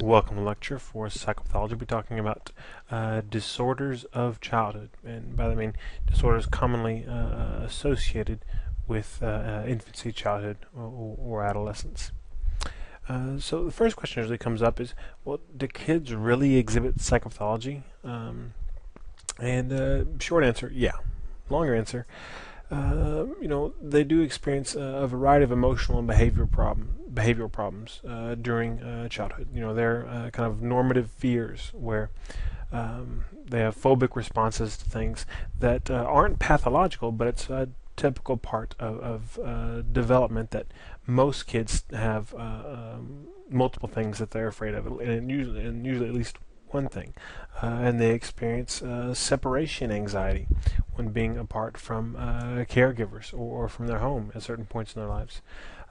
Welcome to lecture for psychopathology. We'll be talking about disorders of childhood, and by that I mean disorders commonly associated with infancy, childhood, or adolescence. So the first question usually comes up is, well, do kids really exhibit psychopathology? And short answer, yeah. Longer answer, they do experience a variety of emotional and behavioral problems during childhood. They're kind of normative fears where they have phobic responses to things that aren't pathological, but it's a typical part of development that most kids have multiple things that they're afraid of, and usually at least one thing. And they experience separation anxiety when being apart from caregivers or from their home at certain points in their lives.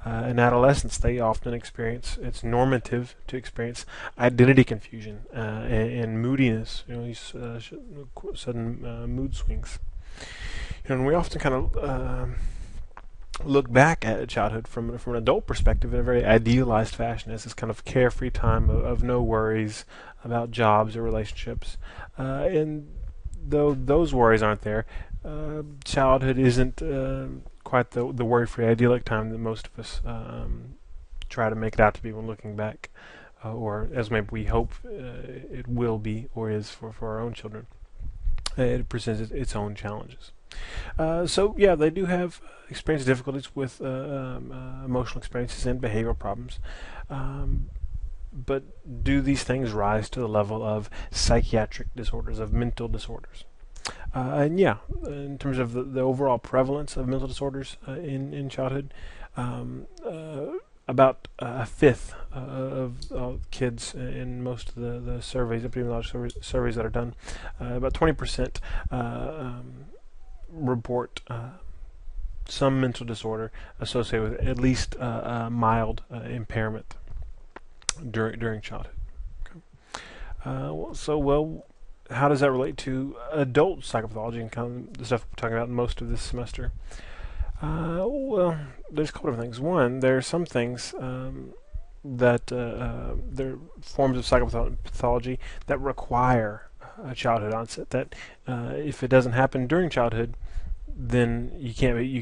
In adolescence, they often experience, it's normative to experience identity confusion and moodiness, these sudden mood swings. And we often kind of look back at childhood from an adult perspective in a very idealized fashion as this kind of carefree time of no worries about jobs or relationships. And though those worries aren't there, childhood isn't quite the worry-free idyllic time that most of us try to make it out to be when looking back, or as maybe we hope it will be or is for our own children. It presents its own challenges. So yeah, they do have experience difficulties with emotional experiences and behavioral problems. But do these things rise to the level of psychiatric disorders, of mental disorders? And yeah, in terms of the overall prevalence of mental disorders in childhood, about a fifth of kids in most of the surveys, epidemiological surveys that are done, about 20% report some mental disorder associated with at least mild impairment during childhood. Okay. How does that relate to adult psychopathology and kind of the stuff we're talking about most of this semester? There's a couple of things. One, there are some things that there are forms of psychopathology that require a childhood onset. That if it doesn't happen during childhood, then you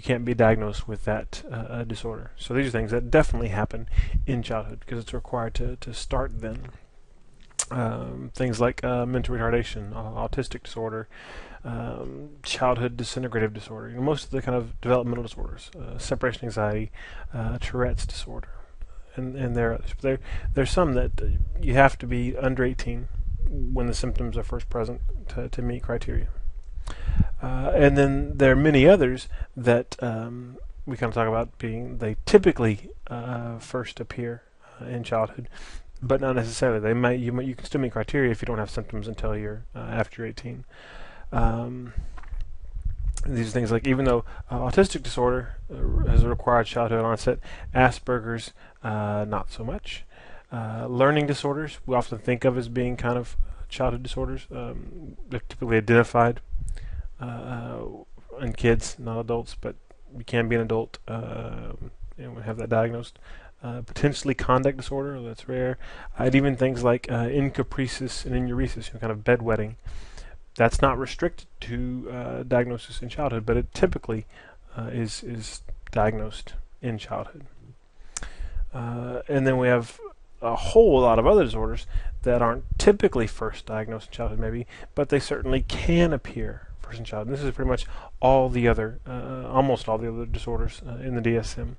can't be diagnosed with that disorder. So these are things that definitely happen in childhood because it's required to start then. Things like mental retardation, autistic disorder, childhood disintegrative disorder. Most of the kind of developmental disorders, separation anxiety, Tourette's disorder, and there are others. There's some that you have to be under 18 when the symptoms are first present to meet criteria. And then there are many others that we kind of talk about they typically first appear in childhood, but not necessarily. You can still meet criteria if you don't have symptoms until you're after you're 18. These things like, even though autistic disorder has a required childhood onset, Asperger's not so much. Learning disorders we often think of as being kind of childhood disorders. They're typically identified in kids, not adults, but you can be an adult and have that diagnosed. Potentially conduct disorder, that's rare. And even things like encopresis and enuresis, kind of bedwetting. That's not restricted to diagnosis in childhood, but it typically is diagnosed in childhood. And then we have a whole lot of other disorders that aren't typically first diagnosed in childhood, maybe, but they certainly can appear first in childhood. This is pretty much almost all the other disorders in the DSM.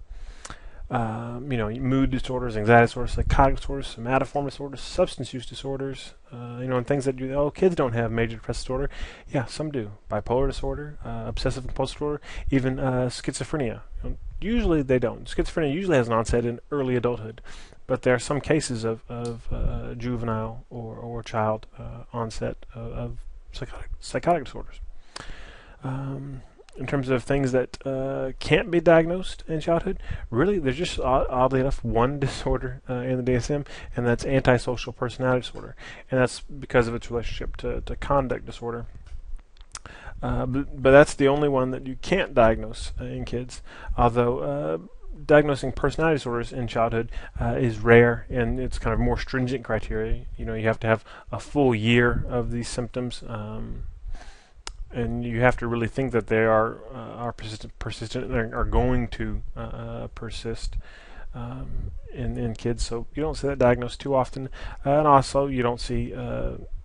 Mood disorders, anxiety disorders, psychotic disorders, somatoform disorders, substance use disorders, and things that kids don't have major depressive disorder. Yeah, some do. Bipolar disorder, obsessive compulsive disorder, even schizophrenia. Usually they don't. Schizophrenia usually has an onset in early adulthood, but there are some cases of juvenile or child onset of psychotic disorders. In terms of things that can't be diagnosed in childhood, really, there's just, oddly enough, one disorder in the DSM, and that's antisocial personality disorder. And that's because of its relationship to conduct disorder. But that's the only one that you can't diagnose in kids, although diagnosing personality disorders in childhood is rare, and it's kind of more stringent criteria. You have to have a full year of these symptoms, and you have to really think that they are persistent and are going to persist in kids. So you don't see that diagnosed too often, and also you don't see,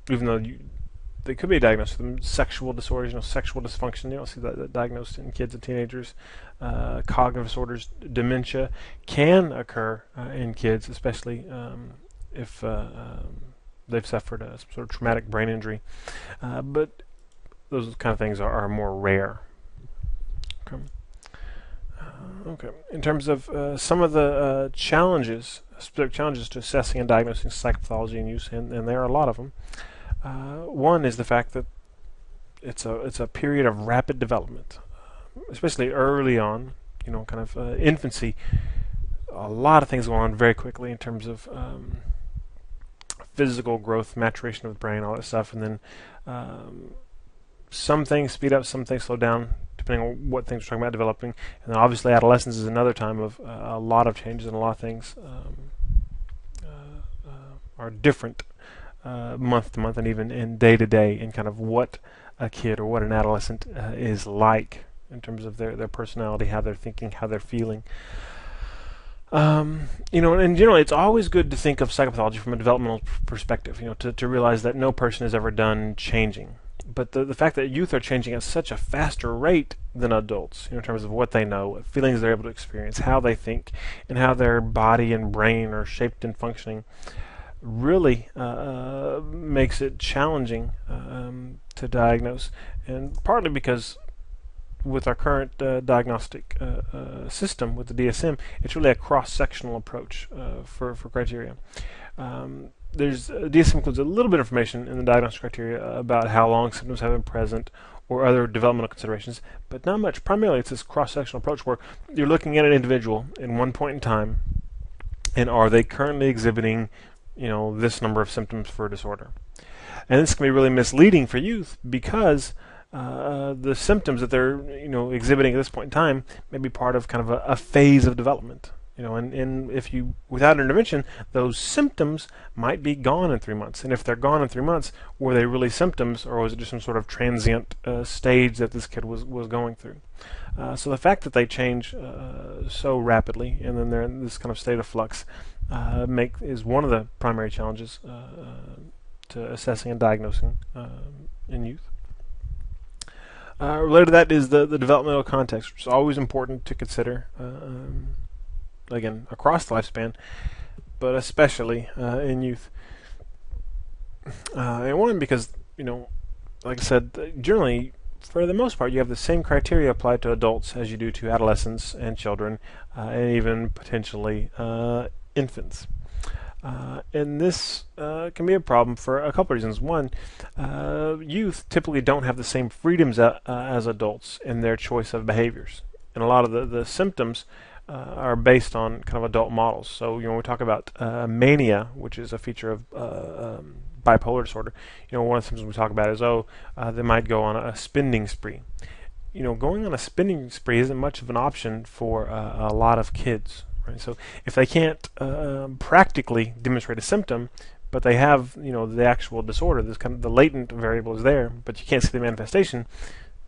even though they could be diagnosed with sexual disorders, sexual dysfunction. You don't see that diagnosed in kids and teenagers. Cognitive disorders, dementia can occur in kids, especially if they've suffered some sort of traumatic brain injury. But those kind of things are more rare. Okay. In terms of some of the specific challenges to assessing and diagnosing psychopathology in youth, and there are a lot of them. One is the fact that it's a period of rapid development, especially early on. Kind of infancy. A lot of things go on very quickly in terms of physical growth, maturation of the brain, all that stuff, and then some things speed up, some things slow down, depending on what things we're talking about developing. And then obviously adolescence is another time of a lot of changes, and a lot of things are different month to month, and even in day to day, in kind of what a kid or what an adolescent is like in terms of their personality, how they're thinking, how they're feeling. And generally, it's always good to think of psychopathology from a developmental perspective. To realize that no person is ever done changing. But the fact that youth are changing at such a faster rate than adults, in terms of what they know, what feelings they're able to experience, how they think, and how their body and brain are shaped and functioning, really makes it challenging to diagnose. And partly because with our current diagnostic system, with the DSM, it's really a cross-sectional approach for criteria. DSM includes a little bit of information in the diagnostic criteria about how long symptoms have been present or other developmental considerations, but not much. Primarily, it's this cross-sectional approach where you're looking at an individual in one point in time, and are they currently exhibiting, this number of symptoms for a disorder. And this can be really misleading for youth because the symptoms that they're exhibiting at this point in time may be part of kind of a phase of development. And if you, without intervention, those symptoms might be gone in 3 months. And if they're gone in 3 months, were they really symptoms, or was it just some sort of transient stage that this kid was going through? So the fact that they change so rapidly, and then they're in this kind of state of flux, is one of the primary challenges to assessing and diagnosing in youth. Related to that is the developmental context, which is always important to consider. Again, across the lifespan, but especially in youth. And one, because, like I said, generally, for the most part, you have the same criteria applied to adults as you do to adolescents and children, and even potentially infants. And this can be a problem for a couple of reasons. One, youth typically don't have the same freedoms as adults in their choice of behaviors. And a lot of the symptoms are based on kind of adult models. So, when we talk about mania, which is a feature of bipolar disorder, one of the symptoms we talk about is, they might go on a spending spree. Going on a spending spree isn't much of an option for a lot of kids. Right? So if they can't practically demonstrate a symptom, but they have, the actual disorder, this kind of the latent variable is there, but you can't see the manifestation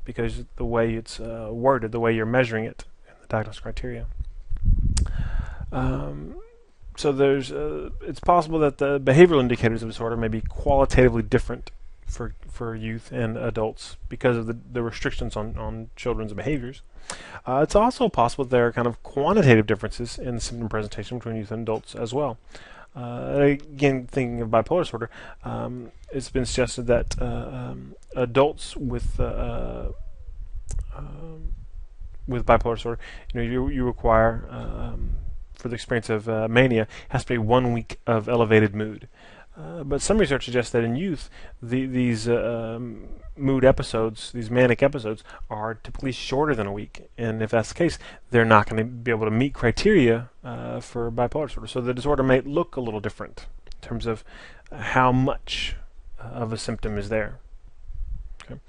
because the way it's worded, the way you're measuring it in the diagnostic criteria. So it's possible that the behavioral indicators of disorder may be qualitatively different for youth and adults because of the restrictions on children's behaviors. It's also possible that there are kind of quantitative differences in the symptom presentation between youth and adults as well. Again, thinking of bipolar disorder, it's been suggested that adults with bipolar disorder, you require for the experience of mania has to be 1 week of elevated mood. But some research suggests that in youth, these mood episodes, these manic episodes, are typically shorter than a week. And if that's the case, they're not going to be able to meet criteria for bipolar disorder. So the disorder may look a little different in terms of how much of a symptom is there. Okay.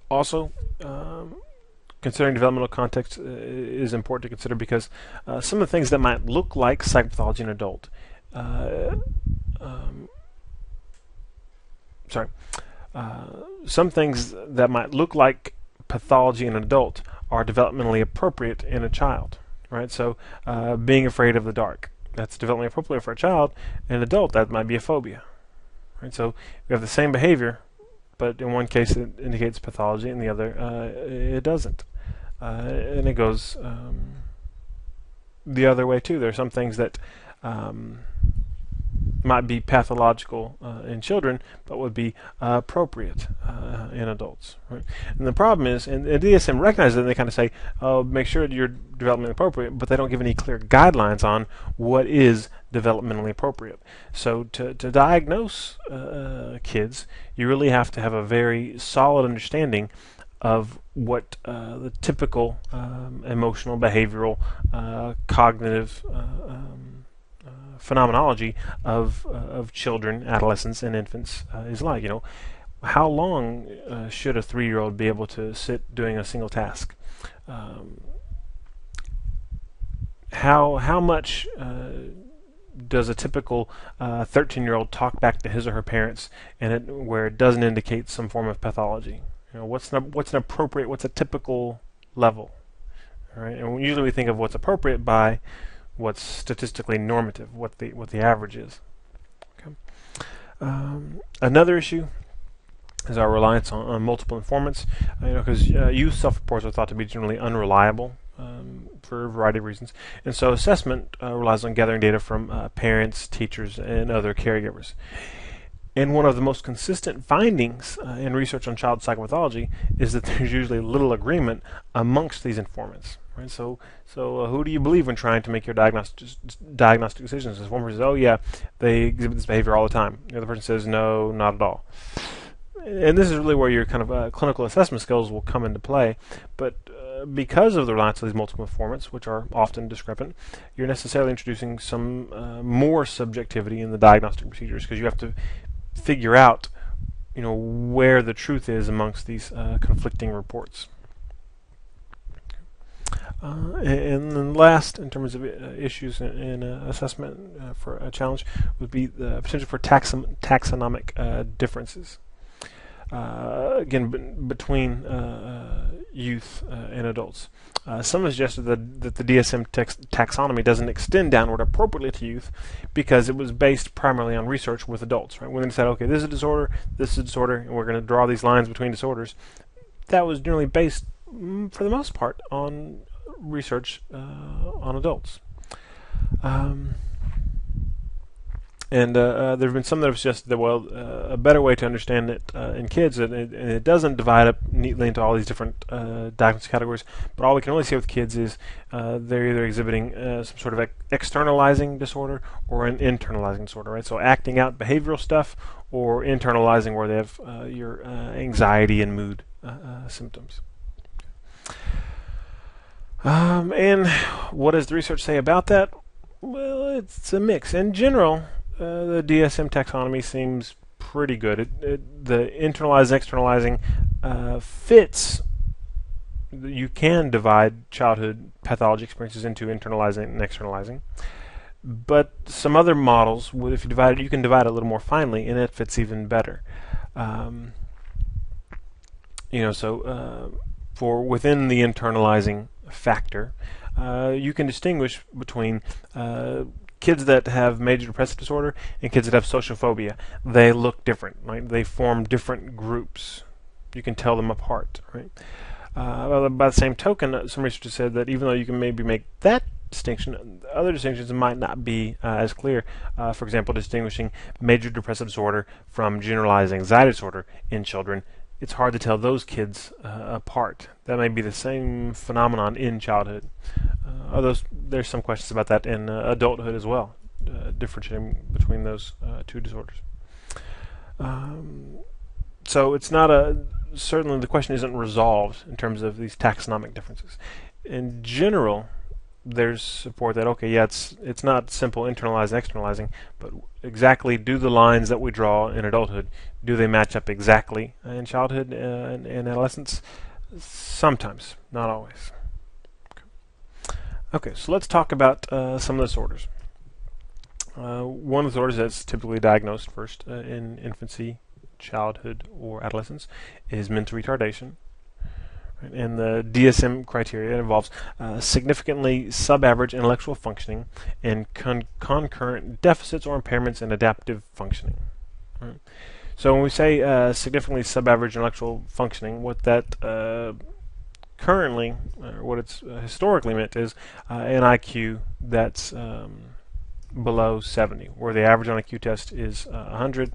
Also, considering developmental context is important to consider because some of the things that might look like psychopathology in an adult, some things that might look like pathology in an adult are developmentally appropriate in a child, right? So being afraid of the dark, that's developmentally appropriate for a child. In an adult, that might be a phobia, right? So we have the same behavior, but in one case it indicates pathology, in the other it doesn't. And it goes the other way too. There are some things that might be pathological in children, but would be appropriate in adults. Right? And the problem is, and DSM recognizes it, and they kind of say, "Oh, make sure you're developmentally appropriate," but they don't give any clear guidelines on what is developmentally appropriate. So to diagnose kids, you really have to have a very solid understanding of what the typical emotional, behavioral, cognitive phenomenology of children, adolescents, and infants is like. You know, how long should a 3-year-old be able to sit doing a single task? How much does a typical 13-year-old talk back to his or her parents, and where it doesn't indicate some form of pathology? You know, what's an appropriate, what's a typical level? All right, and usually we think of what's appropriate by what's statistically normative, what the average is. Okay. Another issue is our reliance on multiple informants. Because youth self-reports are thought to be generally unreliable for a variety of reasons, and so assessment relies on gathering data from parents, teachers, and other caregivers. And one of the most consistent findings in research on child psychopathology is that there's usually little agreement amongst these informants. Right? So who do you believe when trying to make your diagnostic decisions? This one person says, "Oh yeah, they exhibit this behavior all the time." The other person says, "No, not at all." And this is really where your kind of clinical assessment skills will come into play. But because of the reliance on these multiple informants, which are often discrepant, you're necessarily introducing some more subjectivity in the diagnostic procedures, because you have to figure out, where the truth is amongst these conflicting reports. And then last, in terms of issues in assessment for a challenge, would be the potential for taxonomic differences. Again, between youth and adults. Some have suggested that the DSM taxonomy doesn't extend downward appropriately to youth because it was based primarily on research with adults. Right? When they said, okay, this is a disorder, and we're going to draw these lines between disorders, that was generally based, for the most part, on research on adults. And there have been some that have suggested that, a better way to understand it in kids, and it doesn't divide up neatly into all these different diagnostic categories, but all we can really see with kids is they're either exhibiting some sort of externalizing disorder or an internalizing disorder, right? So acting out behavioral stuff, or internalizing where they have your anxiety and mood symptoms. And what does the research say about that? Well, it's a mix. In general, the DSM taxonomy seems pretty good. The internalizing, externalizing fits. You can divide childhood pathology experiences into internalizing and externalizing. But some other models, if you divide it, you can divide it a little more finely, and it fits even better. For within the internalizing factor, you can distinguish between kids that have major depressive disorder and kids that have social phobia. They look different, right? They form different groups. You can tell them apart, right? By the same token, some researchers said that even though you can maybe make that distinction, other distinctions might not be as clear. For example, distinguishing major depressive disorder from generalized anxiety disorder in children. It's hard to tell those kids apart. That may be the same phenomenon in childhood. Although there's some questions about that in adulthood as well, differentiating between those two disorders. So it's not certainly the question isn't resolved in terms of these taxonomic differences. In general, there's support that, it's not simple internalizing, externalizing, but exactly do the lines that we draw in adulthood, do they match up exactly in childhood and adolescence? Sometimes, not always. Okay, so let's talk about some of the disorders. One of the disorders that's typically diagnosed first in infancy, childhood, or adolescence is mental retardation. And the DSM criteria involves significantly sub-average intellectual functioning and concurrent deficits or impairments in adaptive functioning. Right? So when we say significantly sub-average intellectual functioning, what that currently, or what it's historically meant is an IQ that's below 70, where the average on IQ test is 100,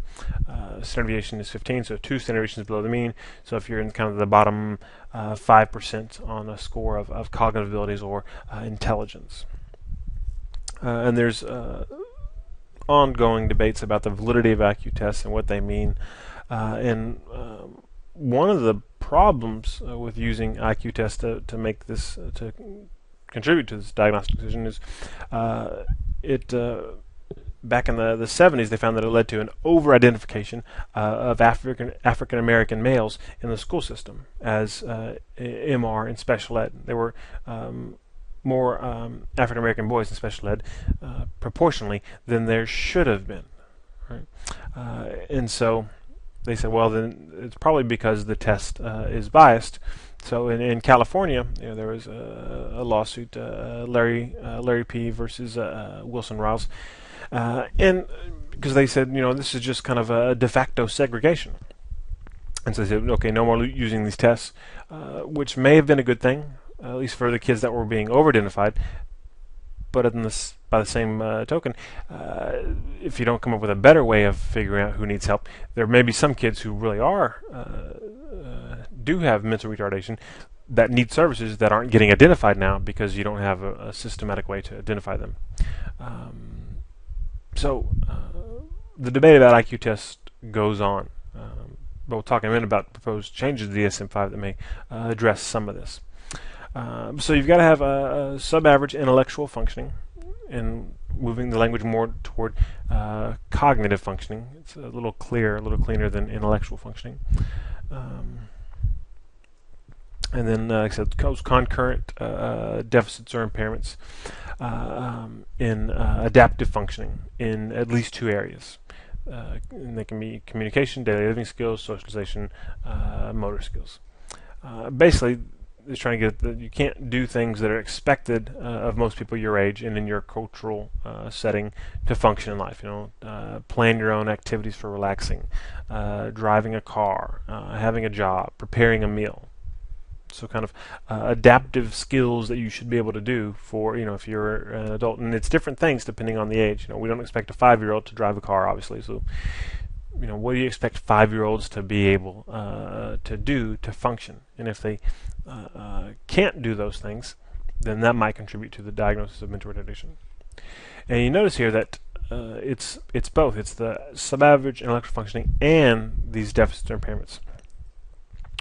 standard deviation is 15, so 2 standard deviations below the mean. So if you're in kind of the bottom 5% on a score of cognitive abilities or intelligence. And there's ongoing debates about the validity of IQ tests and what they mean. And one of the problems with using IQ tests to make this, to contribute to this diagnostic decision is back in the 70s, they found that it led to an over-identification of African American males in the school system as MR in special ed. There were more African American boys in special ed proportionally than there should have been. Right? And so they said, well, then it's probably because the test is biased. So in California, there was a lawsuit, Larry P. versus Wilson Riles, and because they said, this is just kind of a de facto segregation. And so they said, okay, no more using these tests, which may have been a good thing, at least for the kids that were being over-identified. But by the same token, if you don't come up with a better way of figuring out who needs help, there may be some kids who really do have mental retardation that need services that aren't getting identified now because you don't have a systematic way to identify them. So the debate about IQ tests goes on, but we'll talk in a minute about proposed changes to the DSM-5 that may address some of this. So you've got to have a sub-average intellectual functioning, and moving the language more toward cognitive functioning. It's a little cleaner than intellectual functioning. And then, like I said, concurrent deficits or impairments in adaptive functioning in at least 2 areas. And they can be communication, daily living skills, socialization, motor skills. Basically, it's trying to get that you can't do things that are expected of most people your age and in your cultural setting to function in life. Plan your own activities for relaxing, driving a car, having a job, preparing a meal. So kind of adaptive skills that you should be able to do for, if you're an adult. And it's different things depending on the age. We don't expect a 5-year-old to drive a car, obviously. So, what do you expect 5-year-olds to be able to do to function? And if they can't do those things, then that might contribute to the diagnosis of mental retardation. And you notice here that it's both. It's the sub-average intellectual functioning and these deficits or impairments.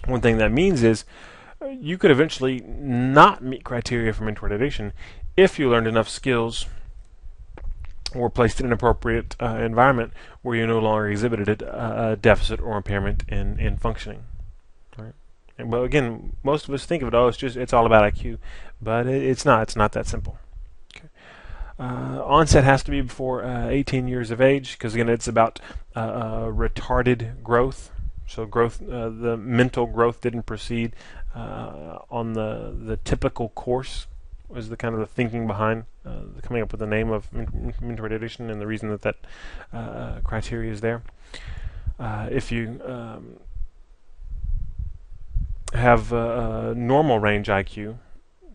One thing that means is you could eventually not meet criteria for mental retardation if you learned enough skills or placed in an appropriate environment where you no longer exhibited a deficit or impairment in functioning. Right? And, well, again, most of us think of it, it's all about IQ, but it's not. It's not that simple. Okay. Onset has to be before 18 years of age, because again, it's about retarded growth. So the mental growth didn't proceed on the typical course, was the kind of the thinking behind coming up with the name of mental retardation and the reason that criteria is there. If you have a normal range IQ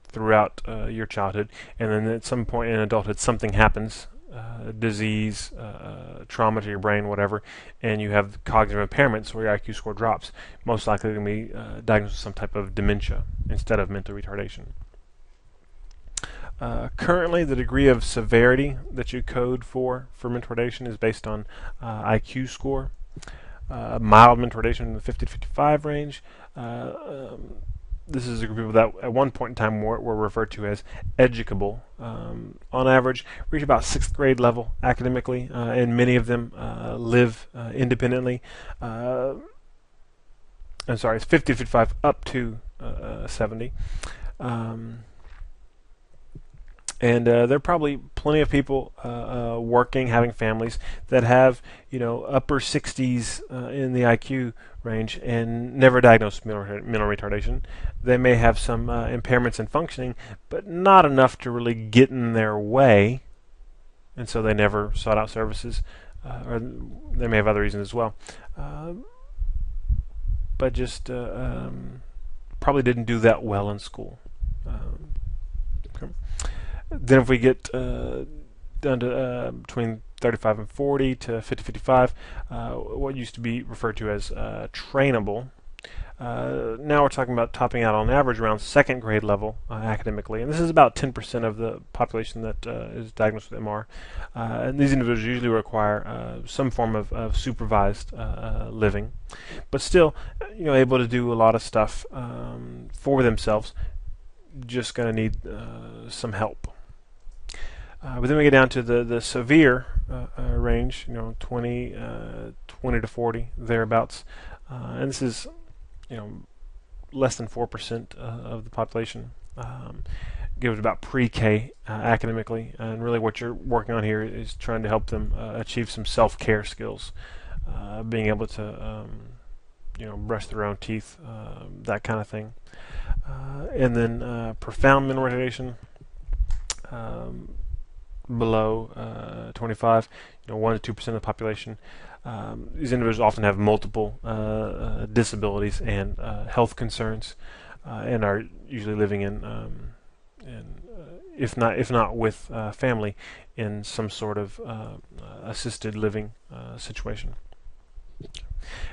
throughout your childhood, and then at some point in adulthood something happens, disease, trauma to your brain, whatever, and you have cognitive impairments where your IQ score drops, most likely going to be diagnosed with some type of dementia instead of mental retardation. Currently, the degree of severity that you code for mental retardation is based on IQ score. Mild mental retardation in the 50 to 55 range. This is a group of people that at one point in time were referred to as educable. On average, reach about 6th grade level academically, and many of them live independently. I'm sorry, it's 50 to 55 up to 70. And there are probably plenty of people working, having families that have, upper 60s in the IQ range and never diagnosed mental retardation. They may have some impairments in functioning, but not enough to really get in their way, and so they never sought out services, or they may have other reasons as well. But just probably didn't do that well in school. Okay. Then if we get down to between 35 and 40 to 50, 55, what used to be referred to as trainable. Now we're talking about topping out on average around second grade level academically, and this is about 10% of the population that is diagnosed with MR. And these individuals usually require some form of supervised living, but still, able to do a lot of stuff for themselves. Just going to need some help. But then we get down to the severe range, 20 to 40 thereabouts, and this is less than 4% of the population. Gives about pre-K academically, and really what you're working on here is trying to help them achieve some self-care skills, being able to brush their own teeth, that kind of thing. And then profound mental retardation, below 25, 1 to 2% of the population. These individuals often have multiple disabilities and health concerns, and are usually living in if not with family, in some sort of assisted living situation.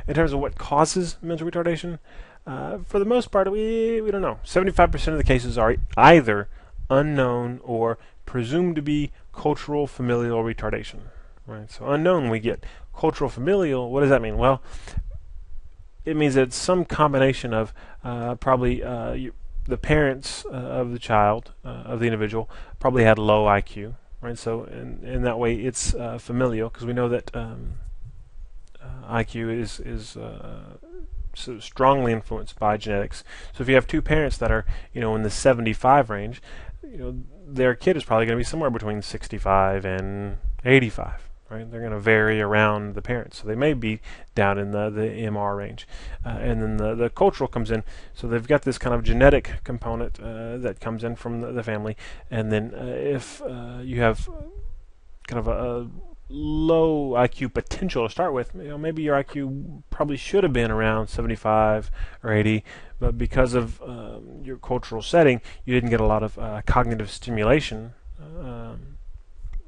In terms of what causes mental retardation, for the most part, we don't know. 75% of the cases are either unknown or presumed to be cultural familial retardation. Right. So unknown, we get cultural familial. What does that mean? Well, it means that it's some combination of probably the parents of the child, of the individual, probably had low IQ. Right. So in that way, it's familial, because we know that IQ is so strongly influenced by genetics. So if you have two parents that are in the 75 range, their kid is probably going to be somewhere between 65 and 85. Right? They're going to vary around the parents, so they may be down in the MR range, and then the cultural comes in. So they've got this kind of genetic component that comes in from the family, and then if you have kind of a low IQ potential to start with, maybe your IQ probably should have been around 75 or 80, but because of your cultural setting, you didn't get a lot of cognitive stimulation.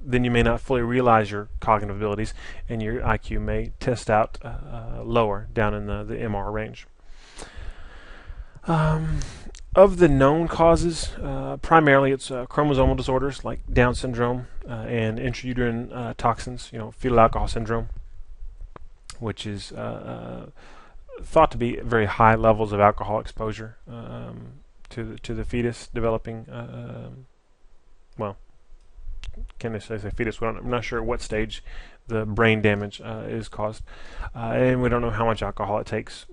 Then you may not fully realize your cognitive abilities, and your IQ may test out lower, down in the MR range. Of the known causes, primarily it's chromosomal disorders like Down syndrome and intrauterine toxins, fetal alcohol syndrome, which is thought to be very high levels of alcohol exposure to the fetus developing. Can't necessarily say fetus. I'm not sure at what stage the brain damage is caused, and we don't know how much alcohol it takes,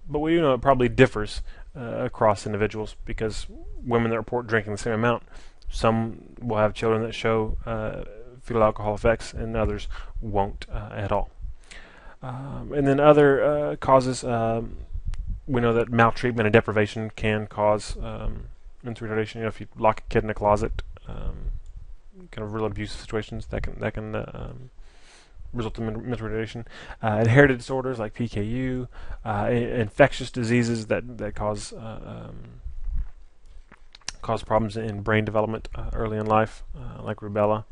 but we do know it probably differs across individuals, because women that report drinking the same amount, some will have children that show fetal alcohol effects, and others won't at all. And then other causes, we know that maltreatment and deprivation can cause mental retardation. If you lock a kid in a closet, kind of real abusive situations that can result in mental retardation. Inherited disorders like PKU, infectious diseases that cause problems in brain development early in life, like rubella.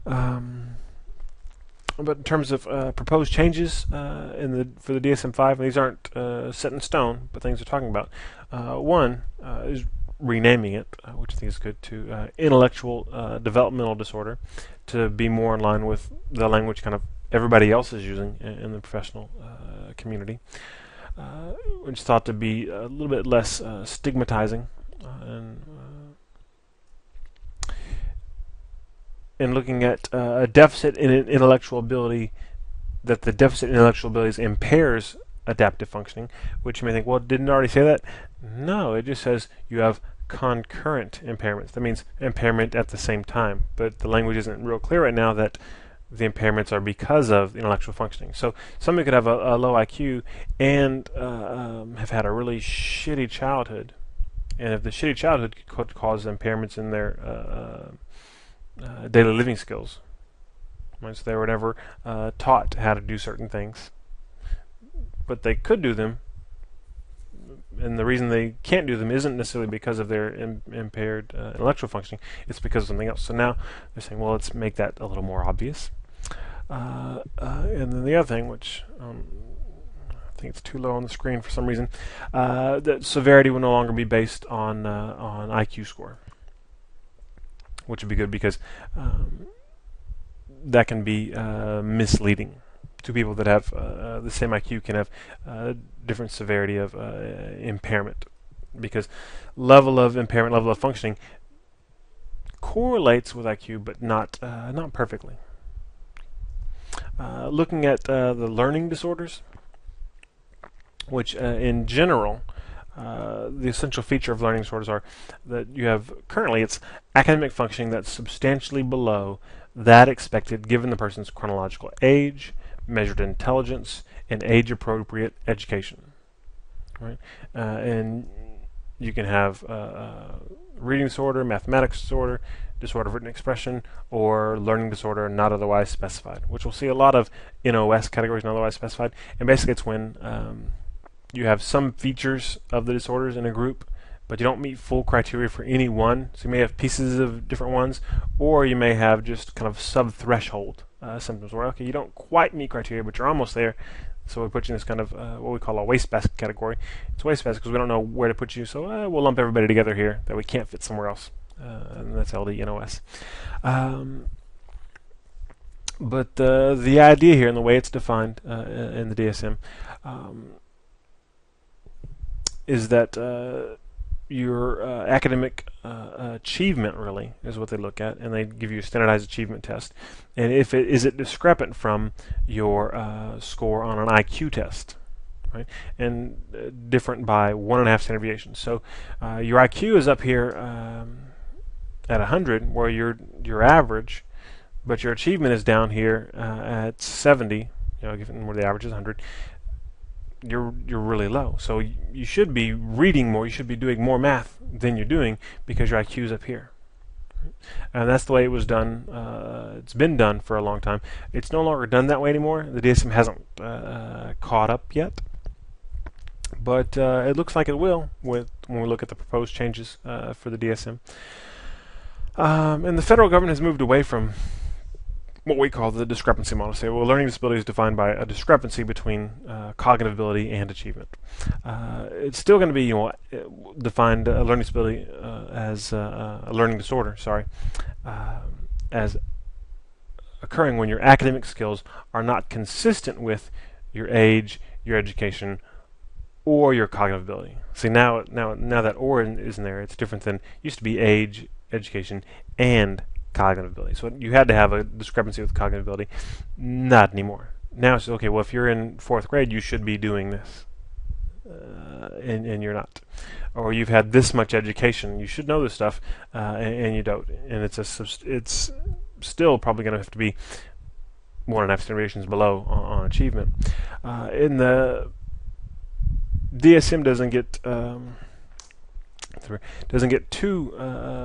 But in terms of proposed changes for the DSM-5, these aren't set in stone, but things we're talking about. One is renaming it, which I think is good, to intellectual developmental disorder, to be more in line with the language kind of everybody else is using in the professional community, which is thought to be a little bit less stigmatizing, and looking at a deficit in intellectual ability, that the deficit in intellectual abilities impairs adaptive functioning, which you may think, well, didn't it already say that? No, it just says you have concurrent impairments. That means impairment at the same time, but the language isn't real clear right now that the impairments are because of intellectual functioning. So somebody could have a low IQ and have had a really shitty childhood, and if the shitty childhood could cause impairments in their daily living skills, right? So they were never taught how to do certain things, but they could do them, and the reason they can't do them isn't necessarily because of their impaired intellectual functioning, it's because of something else. So now they're saying, well, let's make that a little more obvious. And then the other thing, which I think it's too low on the screen for some reason, that severity will no longer be based on IQ score, which would be good because that can be misleading. Two people that have the same IQ can have different severity of impairment, because level of impairment, level of functioning correlates with IQ, but not perfectly. Looking at the learning disorders, which in general, the essential feature of learning disorders are that you have currently it's academic functioning that's substantially below that expected given the person's chronological age, measured intelligence, and age-appropriate education. Right, and you can have reading disorder, mathematics disorder, disorder of written expression, or learning disorder not otherwise specified, which we'll see a lot of NOS categories not otherwise specified. And basically it's when you have some features of the disorders in a group, but you don't meet full criteria for any one. So you may have pieces of different ones, or you may have just kind of sub-threshold symptoms where, okay, you don't quite meet criteria, but you're almost there. So we put you in this kind of what we call a wastebasket category. It's wastebasket because we don't know where to put you, so we'll lump everybody together here that we can't fit somewhere else. And that's LD-NOS. But the idea here and the way it's defined in the DSM is that your academic achievement really is what they look at, and they give you a standardized achievement test. And if it is it discrepant from your score on an IQ test, right? And different by 1.5 standard deviations. So your IQ is up here at 100, where your average, but your achievement is down here at 70. Given where the average is 100. You're really low. So you should be reading more, you should be doing more math than you're doing because your IQ is up here. And that's the way it was done. It's been done for a long time. It's no longer done that way anymore. The DSM hasn't caught up yet. But it looks like it will when we look at the proposed changes for the DSM. And the federal government has moved away from what we call the discrepancy model. Say, well, learning disability is defined by a discrepancy between cognitive ability and achievement. It's still going to be, defined learning disability as a learning disorder. As occurring when your academic skills are not consistent with your age, your education, or your cognitive ability. See, now that or isn't there, it's different than used to be age, education, and cognitive ability. So you had to have a discrepancy with cognitive ability. Not anymore. Now it's okay, well, if you're in 4th grade, you should be doing this. And you're not. Or you've had this much education, you should know this stuff, and you don't. And it's still probably going to have to be 1.5 standard deviations below on achievement. In the DSM doesn't get too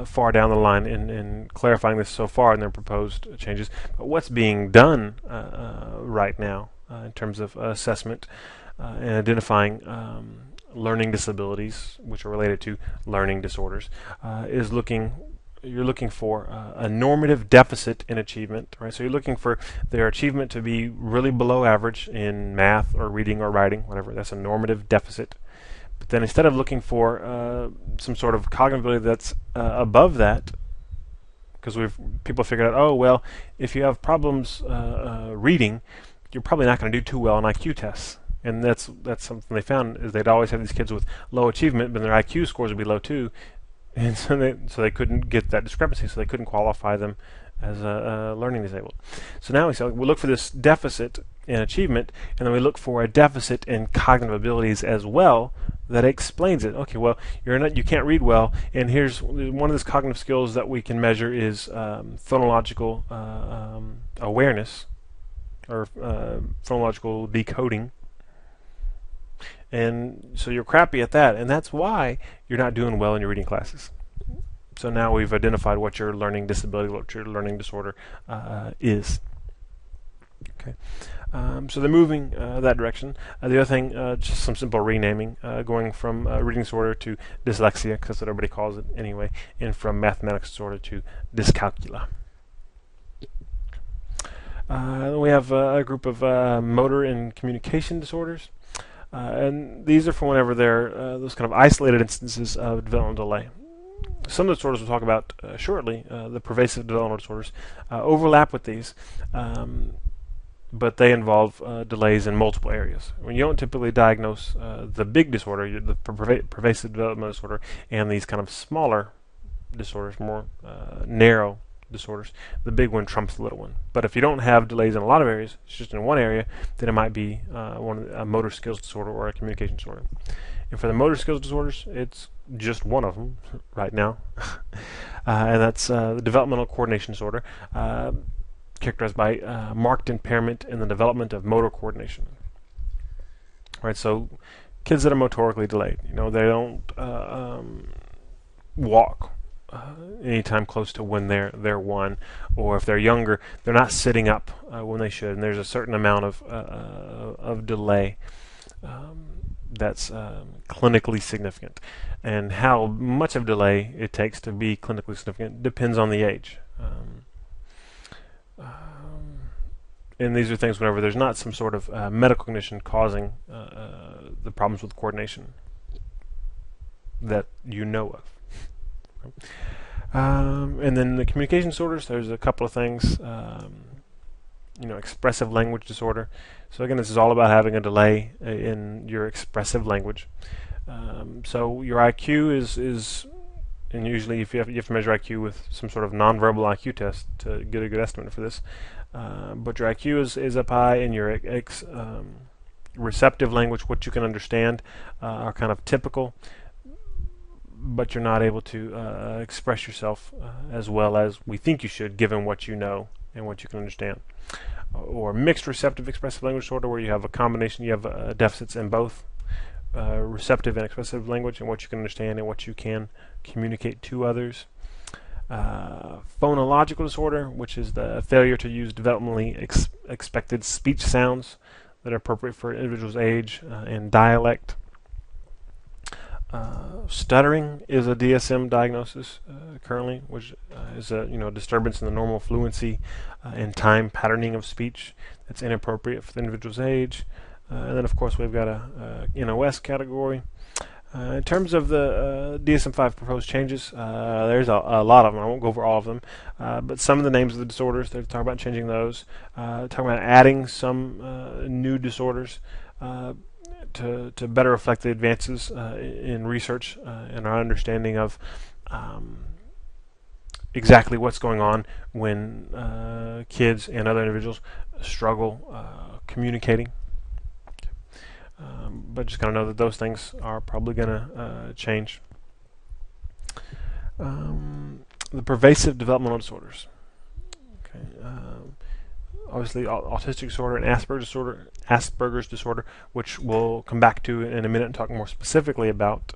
far down the line in clarifying this so far in their proposed changes. But what's being done right now in terms of assessment and identifying learning disabilities, which are related to learning disorders, is you're looking for a normative deficit in achievement, right? So you're looking for their achievement to be really below average in math or reading or writing, whatever. That's a normative deficit. But then instead of looking for some sort of cognitive ability that's above that, because people figured out, oh, well, if you have problems reading, you're probably not going to do too well on IQ tests. And that's something they found, is they'd always have these kids with low achievement, but their IQ scores would be low too. And so they couldn't get that discrepancy, so they couldn't qualify them as learning disabled. So now we look for this deficit in achievement, and then we look for a deficit in cognitive abilities as well that explains it. Okay, well, you can't read well, and here's one of those cognitive skills that we can measure is phonological awareness, or phonological decoding. And so you're crappy at that, and that's why you're not doing well in your reading classes. So now we've identified what your learning disability, what your learning disorder is. Okay, so they're moving that direction. The other thing, just some simple renaming, going from reading disorder to dyslexia, because that's what everybody calls it anyway, and from mathematics disorder to dyscalculia. We have a group of motor and communication disorders. And these are for whenever they're those kind of isolated instances of developmental delay. Some of the disorders we'll talk about shortly, the pervasive developmental disorders, overlap with these, but they involve delays in multiple areas. When you don't typically diagnose the big disorder, the pervasive developmental disorder, and these kind of smaller disorders, more narrow disorders, the big one trumps the little one. But if you don't have delays in a lot of areas, it's just in one area, then it might be a motor skills disorder or a communication disorder. And for the motor skills disorders, it's just one of them right now, and that's the developmental coordination disorder, characterized by marked impairment in the development of motor coordination. Right, so kids that are motorically delayed, they don't walk anytime close to when they're one, or if they're younger, they're not sitting up when they should, and there's a certain amount of delay that's clinically significant. And how much of delay it takes to be clinically significant depends on the age. And these are things whenever there's not some sort of medical condition causing the problems with coordination that you know of. And then the communication disorders, there's a couple of things. Expressive language disorder. So again, this is all about having a delay in your expressive language. So your IQ is, and usually if you have to measure IQ with some sort of nonverbal IQ test to get a good estimate for this. But your IQ is up high, and your receptive language, what you can understand, are kind of typical, but you're not able to express yourself as well as we think you should, given what you know and what you can understand. Or mixed receptive expressive language disorder, where you have a combination, you have deficits in both receptive and expressive language, and what you can understand and what you can communicate to others. Phonological disorder, which is the failure to use developmentally expected speech sounds that are appropriate for an individual's age and dialect. Stuttering is a DSM diagnosis currently, which is a disturbance in the normal fluency and time patterning of speech that's inappropriate for the individual's age. And then, of course, we've got a NOS category. In terms of the DSM-5 proposed changes, there's a lot of them. I won't go over all of them, but some of the names of the disorders, they're talking about changing those, talking about adding some new disorders to better reflect the advances in research and our understanding of exactly what's going on when kids and other individuals struggle communicating. But just kind of know that those things are probably going to change. The pervasive developmental disorders. Okay. Obviously, autistic disorder and Asperger's disorder, which we'll come back to in a minute and talk more specifically about.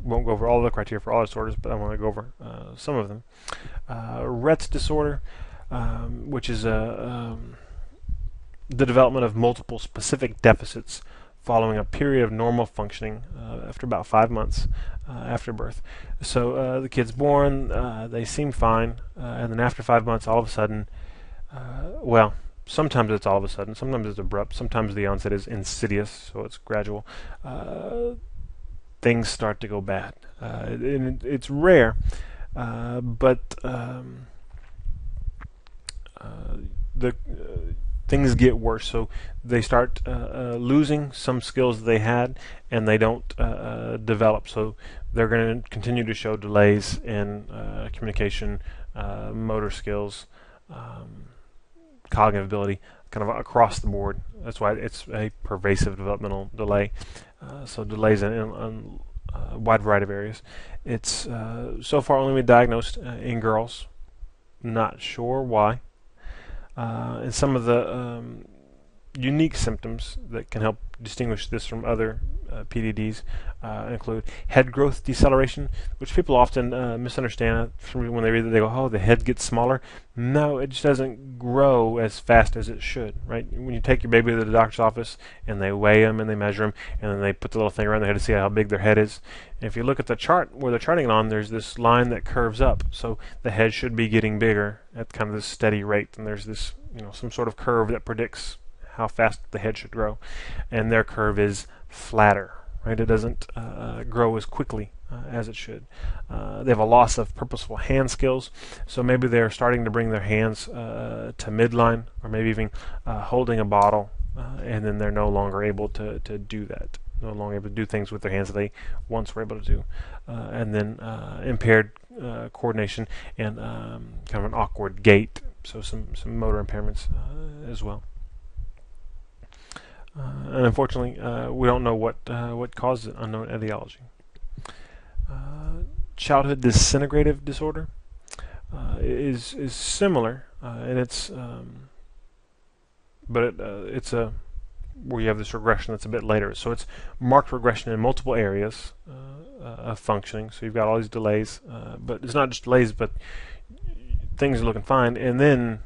Won't go over all the criteria for all disorders, but I want to go over some of them. Rett disorder, which is the development of multiple specific deficits following a period of normal functioning after about 5 months after birth. So the kid's born, they seem fine, and then after 5 months, all of a sudden, sometimes it's all of a sudden, sometimes it's abrupt, sometimes the onset is insidious, so it's gradual. Things start to go bad. And it's rare, but things get worse. So they start losing some skills that they had, and they don't develop. So they're going to continue to show delays in communication, motor skills, cognitive ability, kind of across the board. That's why it's a pervasive developmental delay. So delays in a wide variety of areas. It's so far only been diagnosed in girls. Not sure why. And some of the unique symptoms that can help distinguish this from other PDDs include head growth deceleration, which people often misunderstand when they read it. They go, "Oh, the head gets smaller." No, it just doesn't grow as fast as it should. Right? When you take your baby to the doctor's office and they weigh them and they measure them, and then they put the little thing around their head to see how big their head is. And if you look at the chart where they're charting it on, there's this line that curves up. So the head should be getting bigger at kind of this steady rate, and there's this, some sort of curve that predicts how fast the head should grow, and their curve is flatter, right? It doesn't grow as quickly as it should. They have a loss of purposeful hand skills, so maybe they're starting to bring their hands to midline, or maybe even holding a bottle, and then they're no longer able to do that, no longer able to do things with their hands that they once were able to do. And then impaired coordination and kind of an awkward gait, so some motor impairments as well. And unfortunately, we don't know what causes it. Unknown etiology. Childhood disintegrative disorder is similar, and it's but it's a where you have this regression that's a bit later. So it's marked regression in multiple areas of functioning. So you've got all these delays, but it's not just delays, but things are looking fine, and then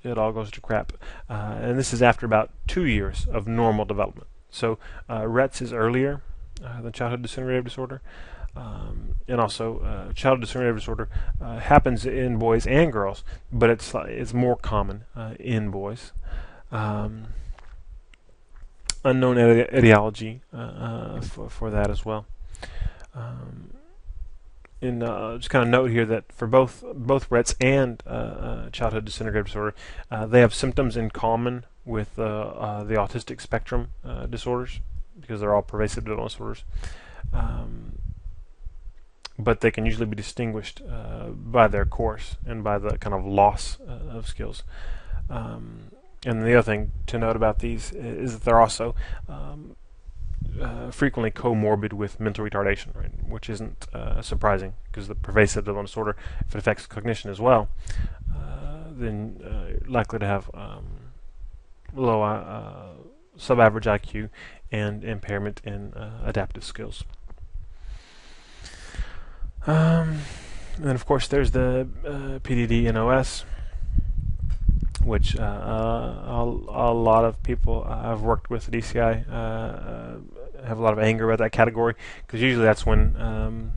it all goes to crap. And this is after about 2 years of normal development. So Rhett's is earlier than childhood disintegrative disorder. And also childhood disintegrative disorder happens in boys and girls, but it's more common in boys. Unknown etiology for that as well. And just kind of note here that for both Rhett's and childhood disintegrative disorder, they have symptoms in common with the autistic spectrum disorders, because they're all pervasive developmental disorders. But they can usually be distinguished by their course and by the kind of loss of skills. And the other thing to note about these is that they're also frequently comorbid with mental retardation, right? Which isn't surprising, because the pervasive developmental disorder, if it affects cognition as well, then likely to have low sub-average IQ and impairment in adaptive skills. And then of course there's the PDD-NOS, which a lot of people I've worked with at ECI have a lot of anger about that category, because usually that's when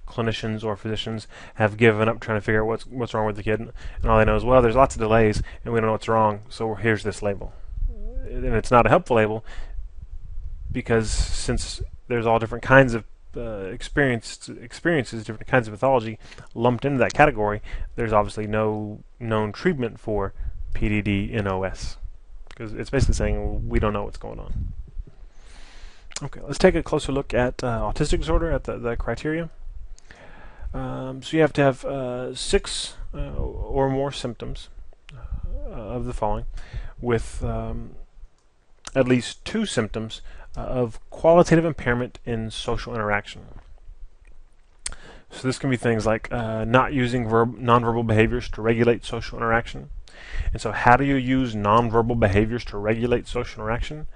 clinicians or physicians have given up trying to figure out what's wrong with the kid, and all they know is, well, there's lots of delays and we don't know what's wrong, so here's this label. And it's not a helpful label, because since there's all different kinds of experiences, different kinds of pathology lumped into that category, there's obviously no known treatment for PDD-NOS, because it's basically saying we don't know what's going on. Okay, let's take a closer look at autistic disorder, at the criteria. So you have to have 6 or more symptoms of the following, with at least 2 symptoms of qualitative impairment in social interaction. So this can be things like not using nonverbal behaviors to regulate social interaction. And so how do you use nonverbal behaviors to regulate social interaction?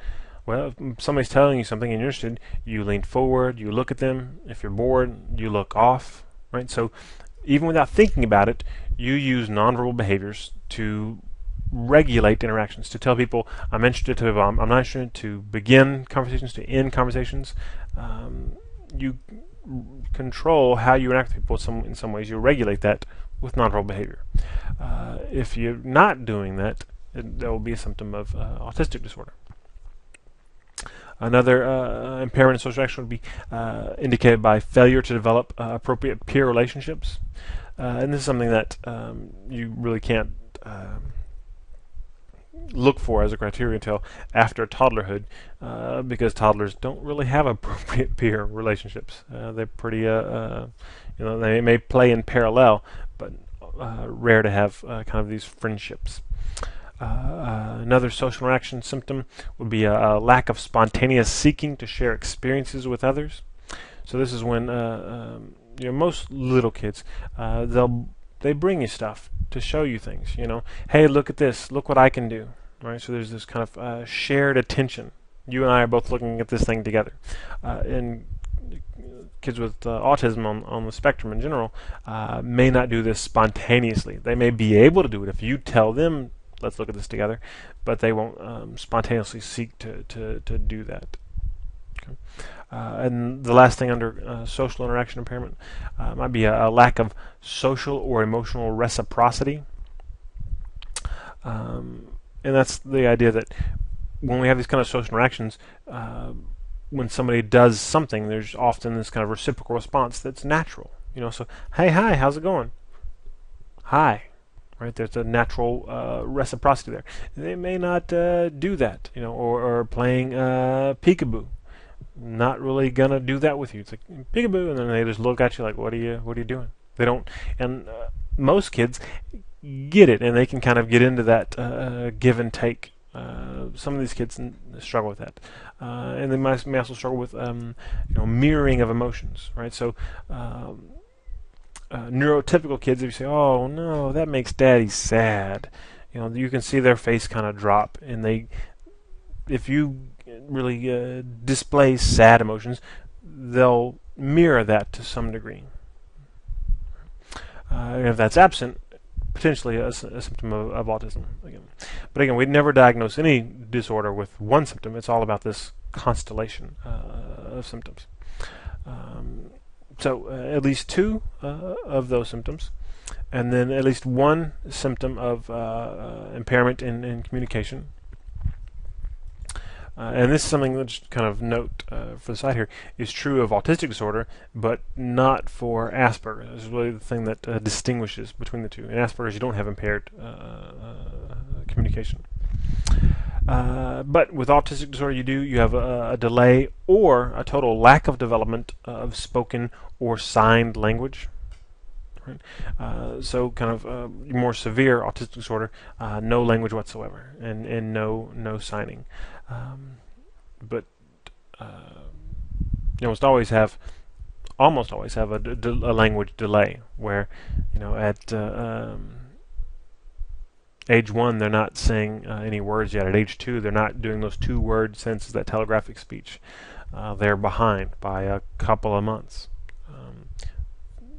Well, if somebody's telling you something and you're interested, you lean forward, you look at them. If you're bored, you look off, right? So even without thinking about it, you use nonverbal behaviors to regulate interactions, to tell people I'm interested, to I'm not interested, to begin conversations, to end conversations. You control how you interact with people in some ways. You regulate that with nonverbal behavior. If you're not doing that, there will be a symptom of autistic disorder. Another impairment in social action would be indicated by failure to develop appropriate peer relationships. And this is something that you really can't look for as a criteria until after toddlerhood, because toddlers don't really have appropriate peer relationships. They're pretty, they may play in parallel, but rare to have kind of these friendships. Another social interaction symptom would be a lack of spontaneous seeking to share experiences with others. So this is when most little kids they bring you stuff to show you things. Hey, look at this, look what I can do. Right. So there's this kind of shared attention. You and I are both looking at this thing together. And kids with autism on the spectrum in general may not do this spontaneously. They may be able to do it if you tell them, let's look at this together, but they won't spontaneously seek to do that. Okay. And the last thing under social interaction impairment might be a lack of social or emotional reciprocity. And that's the idea that when we have these kind of social interactions, when somebody does something, there's often this kind of reciprocal response that's natural. So, hey, hi, how's it going? Hi. Right, there's a natural reciprocity there. They may not do that, or playing peekaboo. Not really gonna do that with you. It's like peekaboo, and then they just look at you like, "What are you doing?" They don't, and most kids get it, and they can kind of get into that give and take. Some of these kids struggle with that, and they may also struggle with mirroring of emotions. Right, so. Neurotypical kids, if you say, "Oh no, that makes Daddy sad," you can see their face kind of drop, and if you really display sad emotions, they'll mirror that to some degree. And if that's absent, potentially a symptom of autism again. But again, we'd never diagnose any disorder with one symptom. It's all about this constellation of symptoms. So at least two of those symptoms, and then at least one symptom of impairment in communication. And this is something that just kind of note for the side here is true of autistic disorder, but not for Asperger. This is really the thing that distinguishes between the two. In Asperger's, you don't have impaired communication. But with autistic disorder, you have a delay or a total lack of development of spoken or signed language. Right? So kind of more severe autistic disorder, no language whatsoever, and no signing. But you almost always have a language delay where at age 1 they're not saying any words yet. At age 2 they're not doing those 2-word sentences, that telegraphic speech. They're behind by a couple of months.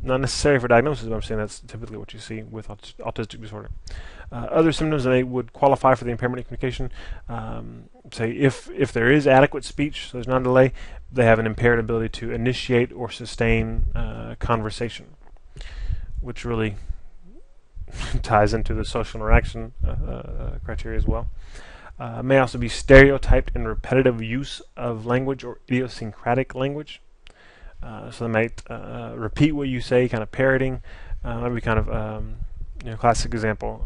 Not necessary for diagnosis, but I'm saying that's typically what you see with autistic disorder. Other symptoms that would qualify for the impairment in communication, say if there is adequate speech, so there's not a delay, they have an impaired ability to initiate or sustain conversation, which really ties into the social interaction criteria as well. May also be stereotyped and repetitive use of language or idiosyncratic language. So they might repeat what you say, kind of parroting. Might be kind of classic example.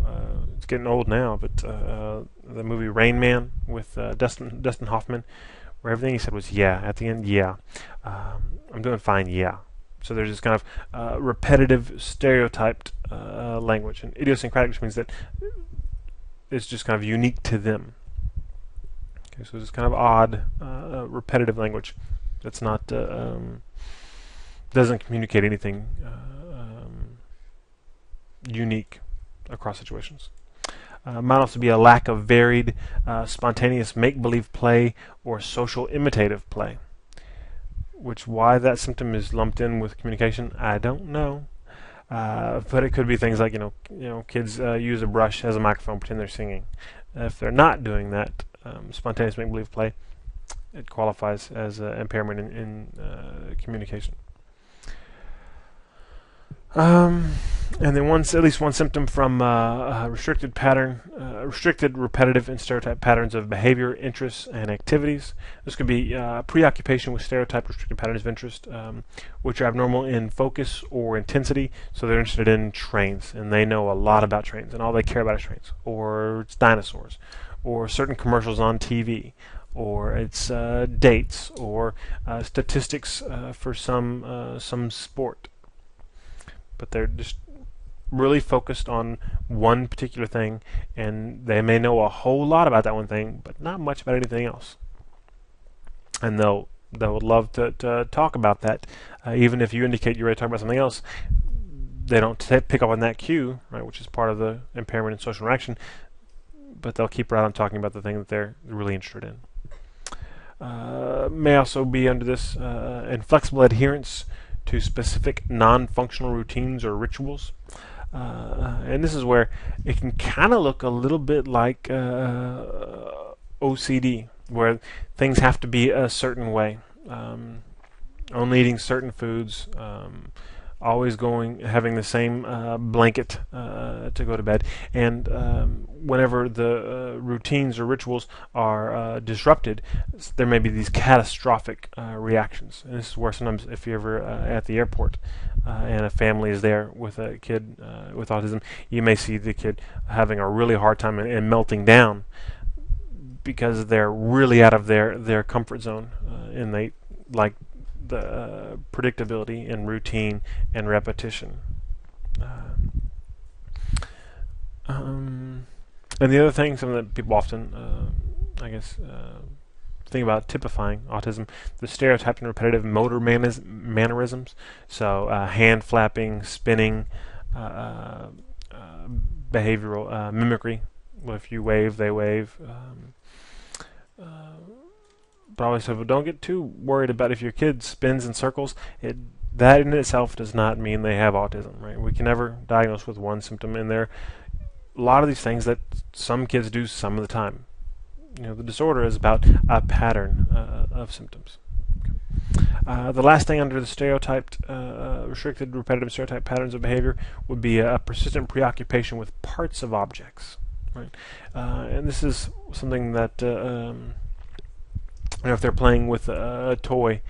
It's getting old now, but the movie Rain Man with Dustin Hoffman, where everything he said was "yeah" at the end. Yeah, I'm doing fine. Yeah. So there's this kind of repetitive, stereotyped language, and idiosyncratic, which means that it's just kind of unique to them. Okay, so it's kind of odd, repetitive language that's not doesn't communicate anything unique across situations. Might also be a lack of varied, spontaneous make-believe play or social imitative play. Why that symptom is lumped in with communication, I don't know. But it could be things like kids use a brush as a microphone, pretend they're singing. If they're not doing that spontaneous make-believe play, it qualifies as impairment in communication. And then at least one symptom from restricted, repetitive, and stereotype patterns of behavior, interests, and activities. This could be preoccupation with stereotyped, restricted patterns of interest, which are abnormal in focus or intensity. So they're interested in trains, and they know a lot about trains, and all they care about is trains, or it's dinosaurs, or certain commercials on TV, or it's dates, or statistics for some sport. But they're just really focused on one particular thing, and they may know a whole lot about that one thing, but not much about anything else. And they'll love to talk about that, even if you indicate you're ready to talk about something else. They don't pick up on that cue, right, which is part of the impairment in social interaction, but they'll keep right on talking about the thing that they're really interested in. May also be under this inflexible adherence to specific non-functional routines or rituals. And this is where it can kind of look a little bit like OCD, where things have to be a certain way. Only eating certain foods, always having the same blanket to go to bed, and whenever the routines or rituals are disrupted, there may be these catastrophic reactions. And this is where sometimes, if you're ever at the airport and a family is there with a kid with autism, you may see the kid having a really hard time and melting down because they're really out of their comfort zone, and they like the predictability and routine and repetition. And the other thing, something that people often, think about typifying autism, the stereotyped and repetitive motor mannerisms. So hand flapping, spinning, behavioral mimicry. Well, if you wave, they wave. But I always say, well, don't get too worried about if your kid spins in circles. That in itself does not mean they have autism, right? We can never diagnose with one symptom, and there are a lot of these things that some kids do some of the time. The disorder is about a pattern of symptoms. Okay. The last thing under the stereotyped, restricted, repetitive stereotype patterns of behavior would be a persistent preoccupation with parts of objects, right? And this is something that if they're playing with a toy,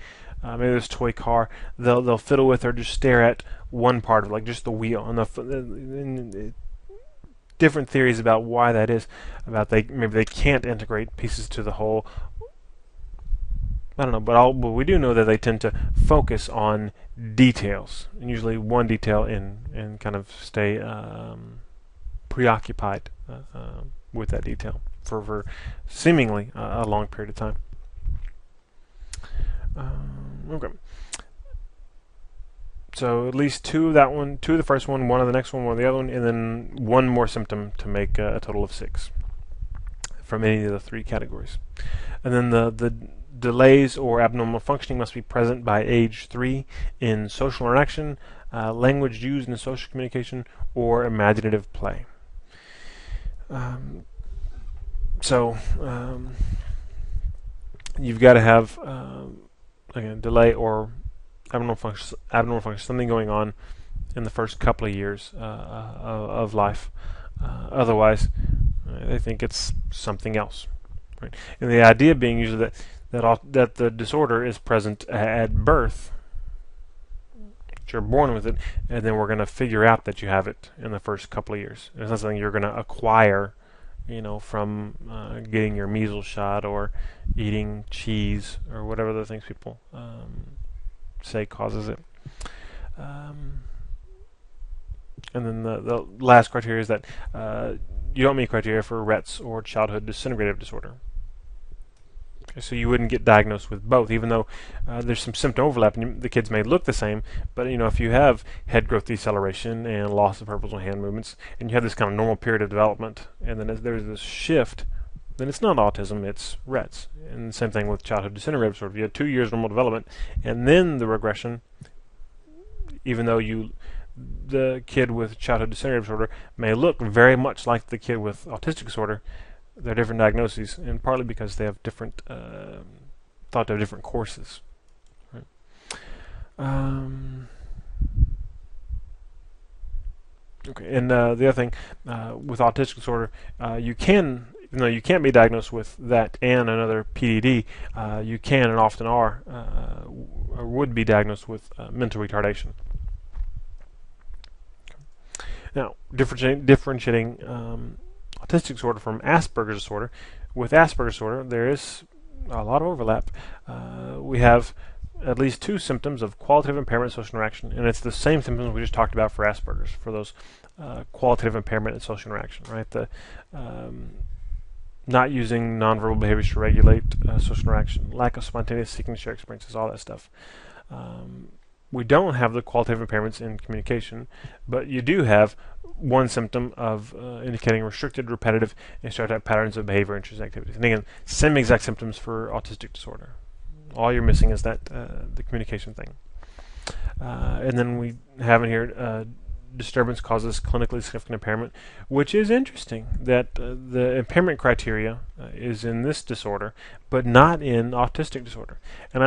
maybe this toy car, they'll fiddle with or just stare at one part of it, like just the wheel. And different theories about why that is. Maybe they can't integrate pieces to the whole. I don't know, but we do know that they tend to focus on details, and usually one detail, and kind of stay preoccupied with that detail for seemingly a long period of time. Okay. So at least two of the first one of the next one of the other one, and then one more symptom to make a total of 6 from any of the 3 categories. And then the delays or abnormal functioning must be present by age 3 in social interaction, language used in social communication, or imaginative play. You've got to have again, delay or abnormal function, something going on in the first couple of years of life. Otherwise, they think it's something else. Right? And the idea being usually that the disorder is present at birth, that you're born with it, and then we're going to figure out that you have it in the first couple of years. It's not something you're going to acquire, from getting your measles shot or eating cheese or whatever the things people say causes it. And then the last criteria is that you don't meet criteria for Rett's or childhood disintegrative disorder. Okay, so you wouldn't get diagnosed with both, even though there's some symptom overlap, and the kids may look the same. But if you have head growth deceleration and loss of purposeful hand movements, and you have this kind of normal period of development, and then there's this shift, then it's not autism, it's Rett's. And the same thing with childhood disintegrative disorder. If you had 2 years normal development, and then the regression, even though the kid with childhood disintegrative disorder may look very much like the kid with autistic disorder, they're different diagnoses, and partly because they have different, thought to have different courses. Right? Okay, and the other thing with autistic disorder, even though you can't be diagnosed with that and another PDD, you can and often are or would be diagnosed with mental retardation. Okay. Now, differentiating autistic disorder from Asperger's disorder. With Asperger's disorder, there is a lot of overlap. We have at least two symptoms of qualitative impairment and social interaction, and it's the same symptoms we just talked about for Asperger's, for those qualitative impairment and social interaction, right? The not using nonverbal behaviors to regulate social interaction, lack of spontaneous seeking to share experiences, all that stuff. We don't have the qualitative impairments in communication, but you do have one symptom of indicating restricted, repetitive, and stereotype patterns of behavior, interests, and activities. And again, same exact symptoms for autistic disorder. All you're missing is that the communication thing. And then we have in here disturbance causes clinically significant impairment, which is interesting that the impairment criteria is in this disorder, but not in autistic disorder. And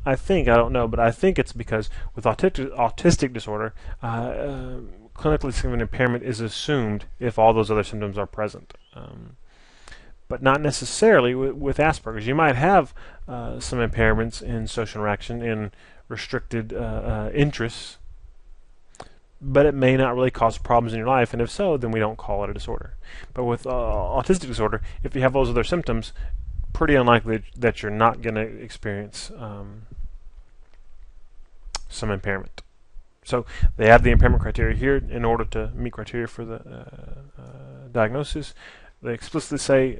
I think, I don't know, but I think it's because with autistic disorder, clinically significant impairment is assumed if all those other symptoms are present. But not necessarily with Asperger's. You might have some impairments in social interaction, in restricted interests, but it may not really cause problems in your life, and if so, then we don't call it a disorder. But with autistic disorder, if you have those other symptoms, pretty unlikely that you're not going to experience some impairment. So they have the impairment criteria here in order to meet criteria for the diagnosis. They explicitly say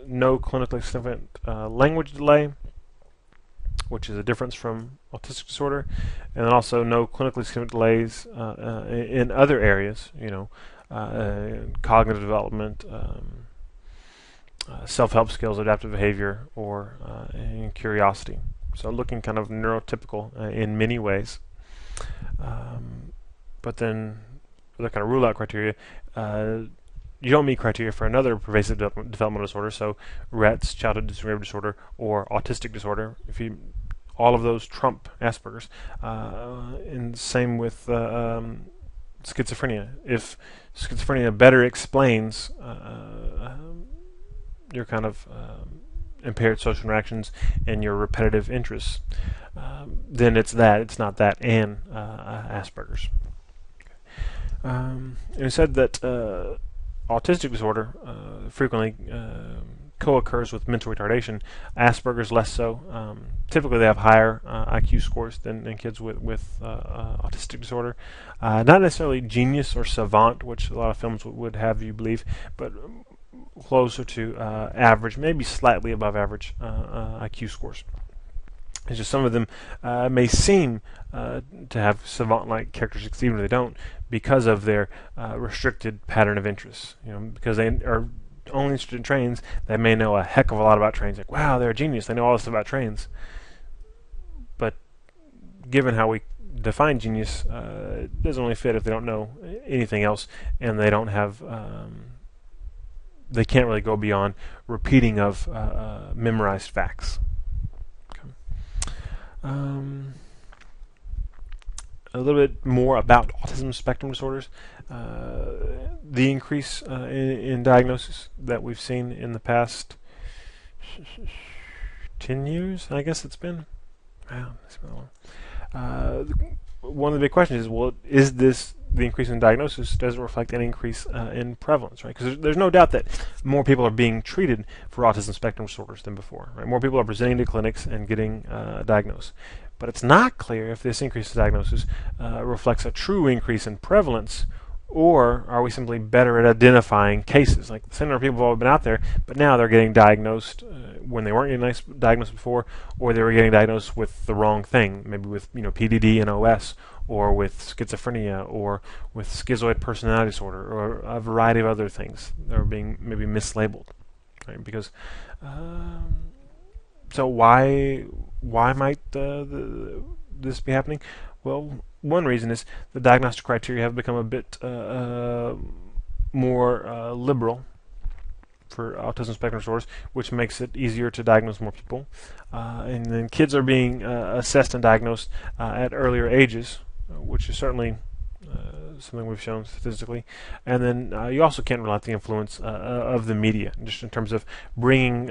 no clinically significant language delay, which is a difference from autistic disorder, and then also no clinically significant delays in other areas, cognitive development, self-help skills, adaptive behavior, or in curiosity. So looking kind of neurotypical in many ways. But then the kind of rule-out criteria, you don't meet criteria for another pervasive developmental disorder, so Rett's, childhood dysregulative disorder, or autistic disorder. All of those trump Asperger's. And same with schizophrenia. If schizophrenia better explains your kind of impaired social interactions and your repetitive interests, then it's that. It's not that and Asperger's. And it said that autistic disorder frequently co-occurs with mental retardation. Asperger's less so. Typically they have higher IQ scores than kids with autistic disorder. Not necessarily genius or savant, which a lot of films would have you believe, but closer to average, maybe slightly above average IQ scores. It's just some of them may seem to have savant-like characteristics, even if they don't, because of their restricted pattern of interests. Because they are only interested in trains, they may know a heck of a lot about trains. Like, wow, they're a genius. They know all this about trains. But given how we define genius, it doesn't really fit if they don't know anything else, and they don't have. They can't really go beyond repeating of memorized facts. A little bit more about autism spectrum disorders. The increase in diagnosis that we've seen in the past 10 years, I guess it's been. Wow, that's been a long. One of the big questions is, well, is this the increase in diagnosis? Does it reflect any increase in prevalence, right? Because there's no doubt that more people are being treated for autism spectrum disorders than before, right? More people are presenting to clinics and getting diagnosed. But it's not clear if this increase in diagnosis reflects a true increase in prevalence, or are we simply better at identifying cases? Like the same number of people have always been out there, but now they're getting diagnosed when they weren't getting diagnosed before, or they were getting diagnosed with the wrong thing, maybe with PDD and OS, or with schizophrenia, or with schizoid personality disorder, or a variety of other things that are being maybe mislabeled, right? Because so why might this be happening? Well, one reason is the diagnostic criteria have become a bit more liberal for autism spectrum disorders, which makes it easier to diagnose more people. And then kids are being assessed and diagnosed at earlier ages, which is certainly something we've shown statistically. And then you also can't rely on the influence of the media, just in terms of bringing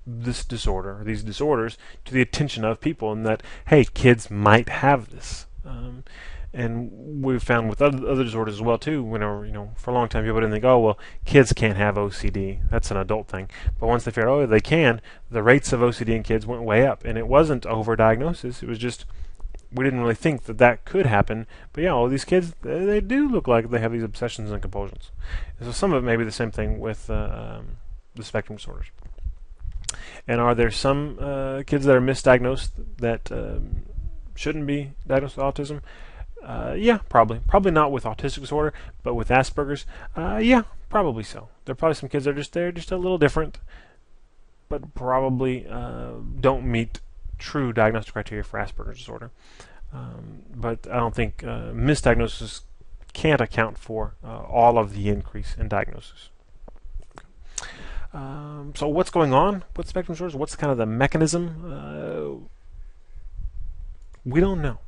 this disorder, or these disorders, to the attention of people, and that, hey, kids might have this. And we've found with other disorders as well too. For a long time people didn't think, oh well, kids can't have OCD. That's an adult thing. But once they figured, oh, they can, the rates of OCD in kids went way up. And it wasn't overdiagnosis. It was just we didn't really think that could happen. But yeah, all these kids, they do look like they have these obsessions and compulsions. And so some of it may be the same thing with the spectrum disorders. And are there some kids that are misdiagnosed that shouldn't be diagnosed with autism? Yeah, probably. Probably not with autistic disorder, but with Asperger's, yeah, probably so. There are probably some kids that are they're just a little different, but probably don't meet true diagnostic criteria for Asperger's disorder. But I don't think misdiagnosis can't account for all of the increase in diagnosis. So what's going on with spectrum disorders? What's kind of the mechanism? We don't know.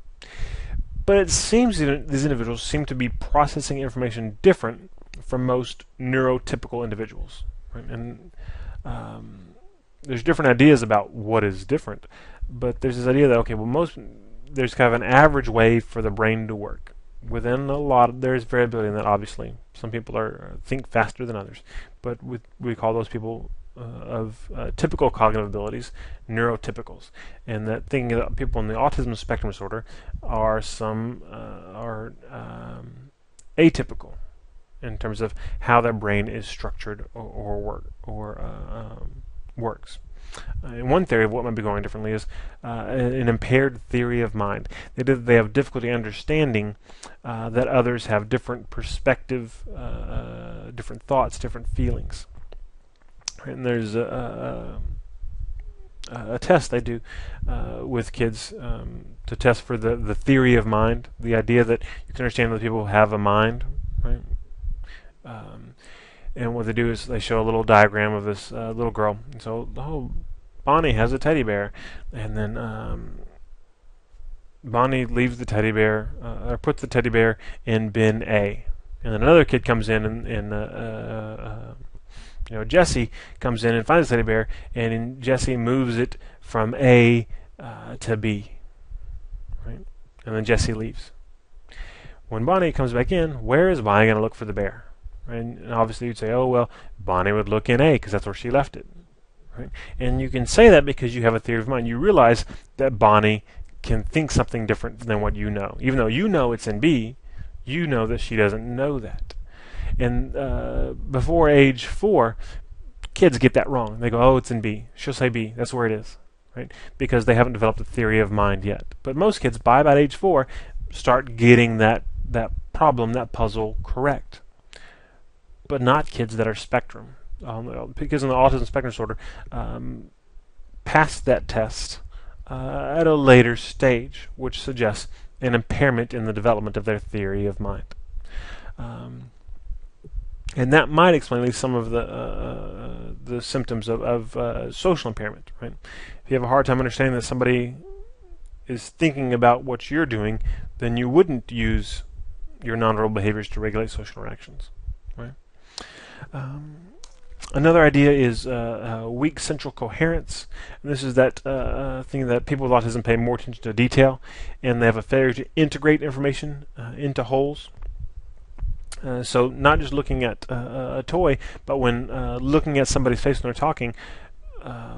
But it seems that these individuals seem to be processing information different from most neurotypical individuals. Right? And there's different ideas about what is different, but there's this idea that, okay, well, there's kind of an average way for the brain to work. Within there's variability in that, obviously. Some people think faster than others, but we call those people of typical cognitive abilities neurotypicals, and that thinking that people in the autism spectrum disorder are atypical in terms of how their brain is structured or works. And one theory of what might be going differently is an impaired theory of mind. They have difficulty understanding that others have different perspective, different thoughts, different feelings. And there's a test they do with kids to test for the theory of mind, the idea that you can understand that people have a mind, right? And what they do is they show a little diagram of this little girl. And so, Bonnie has a teddy bear, and then Bonnie leaves the teddy bear, or puts the teddy bear in bin A, and then another kid comes in and Jesse comes in and finds the teddy bear, and Jesse moves it from A to B, right? And then Jesse leaves. When Bonnie comes back in, where is Bonnie going to look for the bear? Right? And obviously you'd say, oh, well, Bonnie would look in A because that's where she left it. Right? And you can say that because you have a theory of mind. You realize that Bonnie can think something different than what you know. Even though you know it's in B, you know that she doesn't know that. And before age 4, kids get that wrong. They go, oh, it's in B. She'll say B. That's where it is. Right? Because they haven't developed a theory of mind yet. But most kids, by about age 4, start getting that problem, that puzzle correct. But not kids that are spectrum. Because in the autism spectrum disorder, pass that test at a later stage, which suggests an impairment in the development of their theory of mind. And that might explain at least some of the symptoms of social impairment. Right? If you have a hard time understanding that somebody is thinking about what you're doing, then you wouldn't use your nonverbal behaviors to regulate social interactions. Right? Another idea is weak central coherence. And this is that thing that people with autism pay more attention to detail, and they have a failure to integrate information into wholes. So not just looking at a toy, but when looking at somebody's face when they're talking,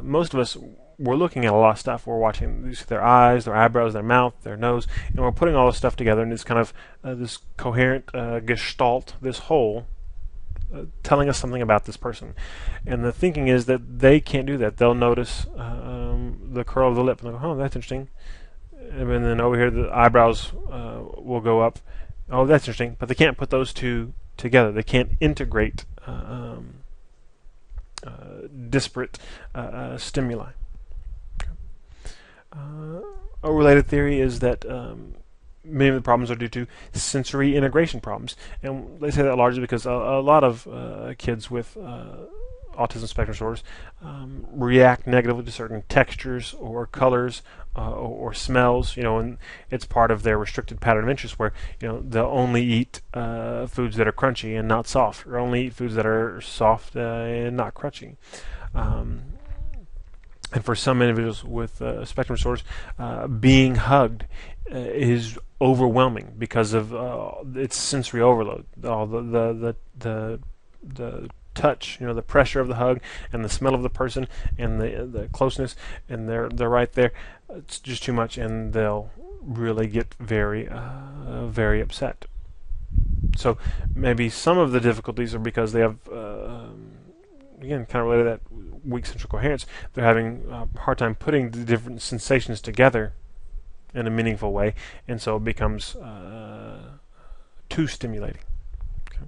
most of us, we're looking at a lot of stuff. We're watching their eyes, their eyebrows, their mouth, their nose, and we're putting all this stuff together, and it's kind of this coherent gestalt, this whole, telling us something about this person. And the thinking is that they can't do that. They'll notice the curl of the lip, and they'll go, oh, that's interesting. And then over here, the eyebrows will go up. Oh, that's interesting. But they can't put those two together. They can't integrate disparate stimuli. A related theory is that many of the problems are due to sensory integration problems. And they say that largely because a lot of kids with autism spectrum disorders react negatively to certain textures or colors or smells, and it's part of their restricted pattern of interest where, they'll only eat foods that are crunchy and not soft, or only eat foods that are soft and not crunchy. And for some individuals with spectrum disorders, being hugged is overwhelming because of its sensory overload. All the touch, the pressure of the hug, and the smell of the person, and the closeness, and they're right there. It's just too much, and they'll really get very very upset. So maybe some of the difficulties are because they have again, kind of related to that weak central coherence. They're having a hard time putting the different sensations together in a meaningful way, and so it becomes too stimulating. Okay.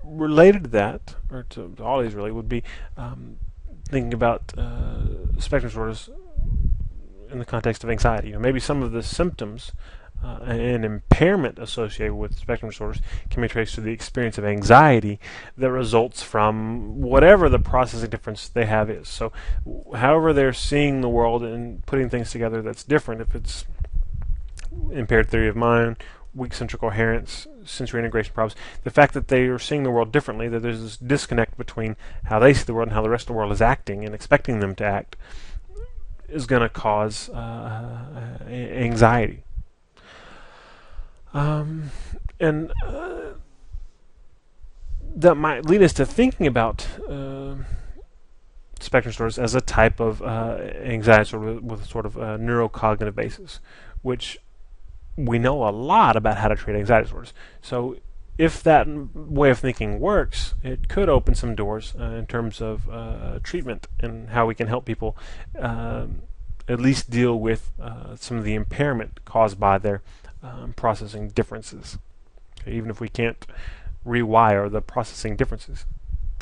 Related to that, or to all these really, would be thinking about spectrum disorders in the context of anxiety. Maybe some of the symptoms and impairment associated with spectrum disorders can be traced to the experience of anxiety that results from whatever the processing difference they have is. So however they're seeing the world and putting things together that's different, if it's impaired theory of mind, weak central coherence, sensory integration problems, the fact that they are seeing the world differently, that there's this disconnect between how they see the world and how the rest of the world is acting and expecting them to act, is going to cause anxiety. And that might lead us to thinking about spectrum disorders as a type of anxiety disorder with a sort of neurocognitive basis, which we know a lot about how to treat anxiety disorders. So if that way of thinking works, it could open some doors in terms of treatment and how we can help people at least deal with some of the impairment caused by their processing differences. Okay, even if we can't rewire the processing differences.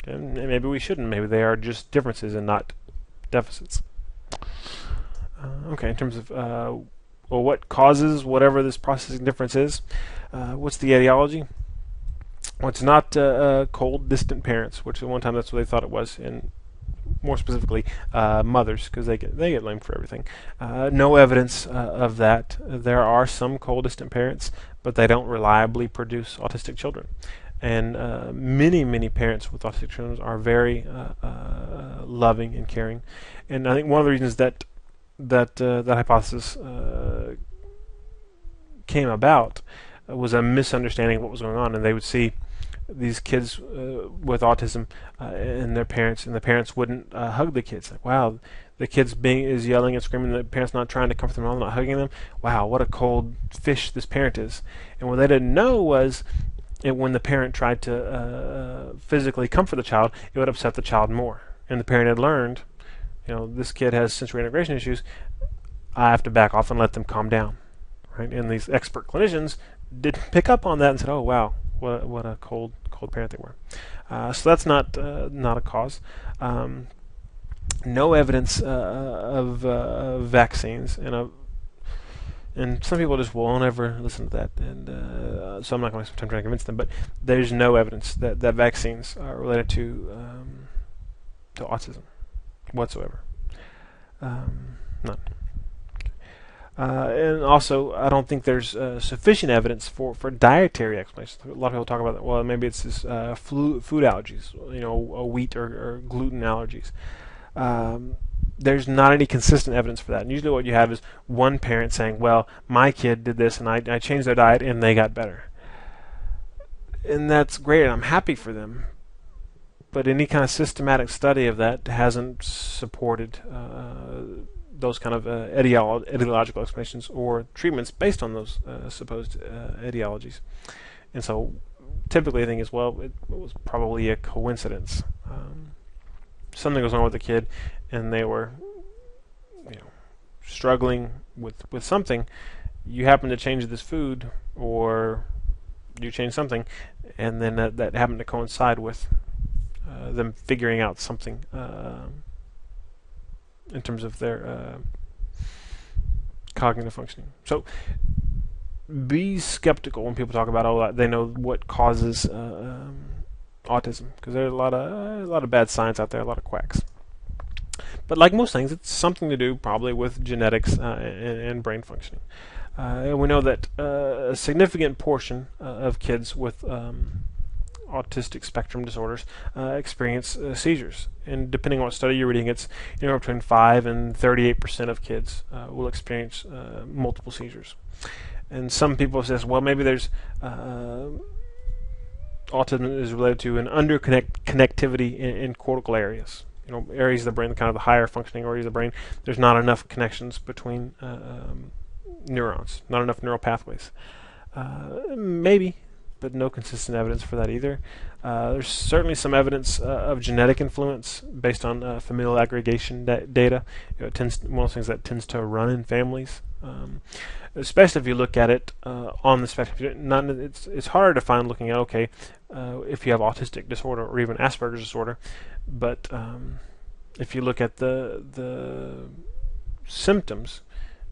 Okay, maybe we shouldn't. Maybe they are just differences and not deficits. Okay, in terms of what causes whatever this processing difference is, what's the etiology? Well, it's not cold, distant parents, which at one time that's what they thought it was, and more specifically mothers, because they get blamed for everything. No evidence of that. There are some cold, distant parents, but they don't reliably produce autistic children. And many parents with autistic children are very loving and caring. And I think one of the reasons that hypothesis came about was a misunderstanding of what was going on, and they would see these kids with autism and their parents, and the parents wouldn't hug the kids. Like, wow, the kids is yelling and screaming, the parents not trying to comfort them, not hugging them. Wow, what a cold fish this parent is. And what they didn't know was when the parent tried to physically comfort the child, it would upset the child more. And the parent had learned, this kid has sensory integration issues, I have to back off and let them calm down. Right? And these expert clinicians didn't pick up on that and said, oh, wow, what a cold parent they were. So that's not a cause. No evidence of vaccines, and some people just won't ever listen to that, and so I'm not going to spend time trying to convince them. But there's no evidence that vaccines are related to autism whatsoever. None. And also, I don't think there's sufficient evidence for dietary explanations. A lot of people talk about that. Well, maybe it's this food allergies, wheat or gluten allergies. There's not any consistent evidence for that. And usually what you have is one parent saying, well, my kid did this, and I changed their diet, and they got better. And that's great, and I'm happy for them. But any kind of systematic study of that hasn't supported those kind of etiological explanations or treatments based on those supposed etiologies. And so typically I think it was probably a coincidence. Something goes on with the kid, and they were struggling with something. You happen to change this food, or you change something, and then that happened to coincide with them figuring out something in terms of their cognitive functioning. So be skeptical when people talk about all that. They know what causes autism, because there's a lot of bad science out there, a lot of quacks. But like most things, it's something to do probably with genetics and brain functioning. And we know that a significant portion of kids with autistic spectrum disorders experience seizures. And depending on what study you're reading, it's between 5 and 38% of kids will experience multiple seizures. And some people say, well, maybe there's autism is related to an connectivity in cortical areas. Areas of the brain, kind of the higher functioning areas of the brain. There's not enough connections between neurons, not enough neural pathways. Maybe, but no consistent evidence for that either. There's certainly some evidence of genetic influence based on familial aggregation data. One of those things that tends to run in families, especially if you look at it on the spectrum. It's harder to find looking at if you have autistic disorder or even Asperger's disorder, but if you look at the symptoms,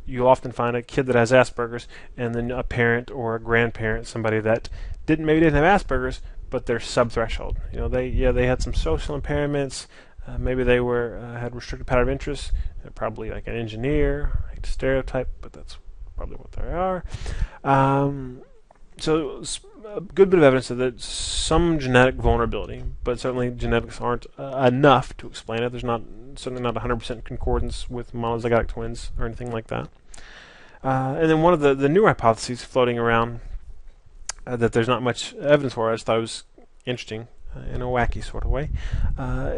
you'll often find a kid that has Asperger's and then a parent or a grandparent, somebody that maybe didn't have Asperger's, but they're subthreshold. They had some social impairments. Maybe they had restricted pattern of interest. They're probably like an engineer. I hate to stereotype, but that's probably what they are. So a good bit of evidence that some genetic vulnerability, but certainly genetics aren't enough to explain it. There's certainly not 100% concordance with monozygotic twins or anything like that. And then one of the newer hypotheses floating around that there's not much evidence for, I just thought it was interesting in a wacky sort of way,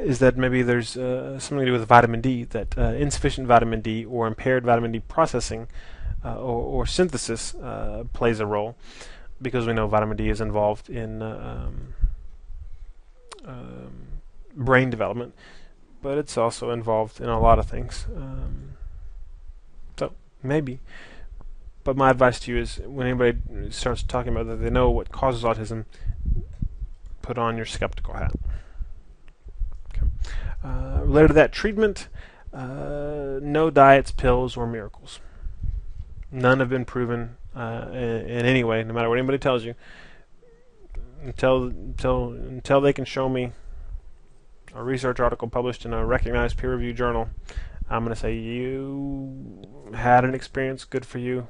is that maybe there's something to do with vitamin D, that insufficient vitamin D or impaired vitamin D processing or synthesis plays a role, because we know vitamin D is involved in brain development, but it's also involved in a lot of things. So maybe. But my advice to you is, when anybody starts talking about that they know what causes autism, put on your skeptical hat. Okay. Related to that, treatment, no diets, pills, or miracles. None have been proven in any way, no matter what anybody tells you, until they can show me a research article published in a recognized peer-reviewed journal. I'm going to say, you had an experience, good for you.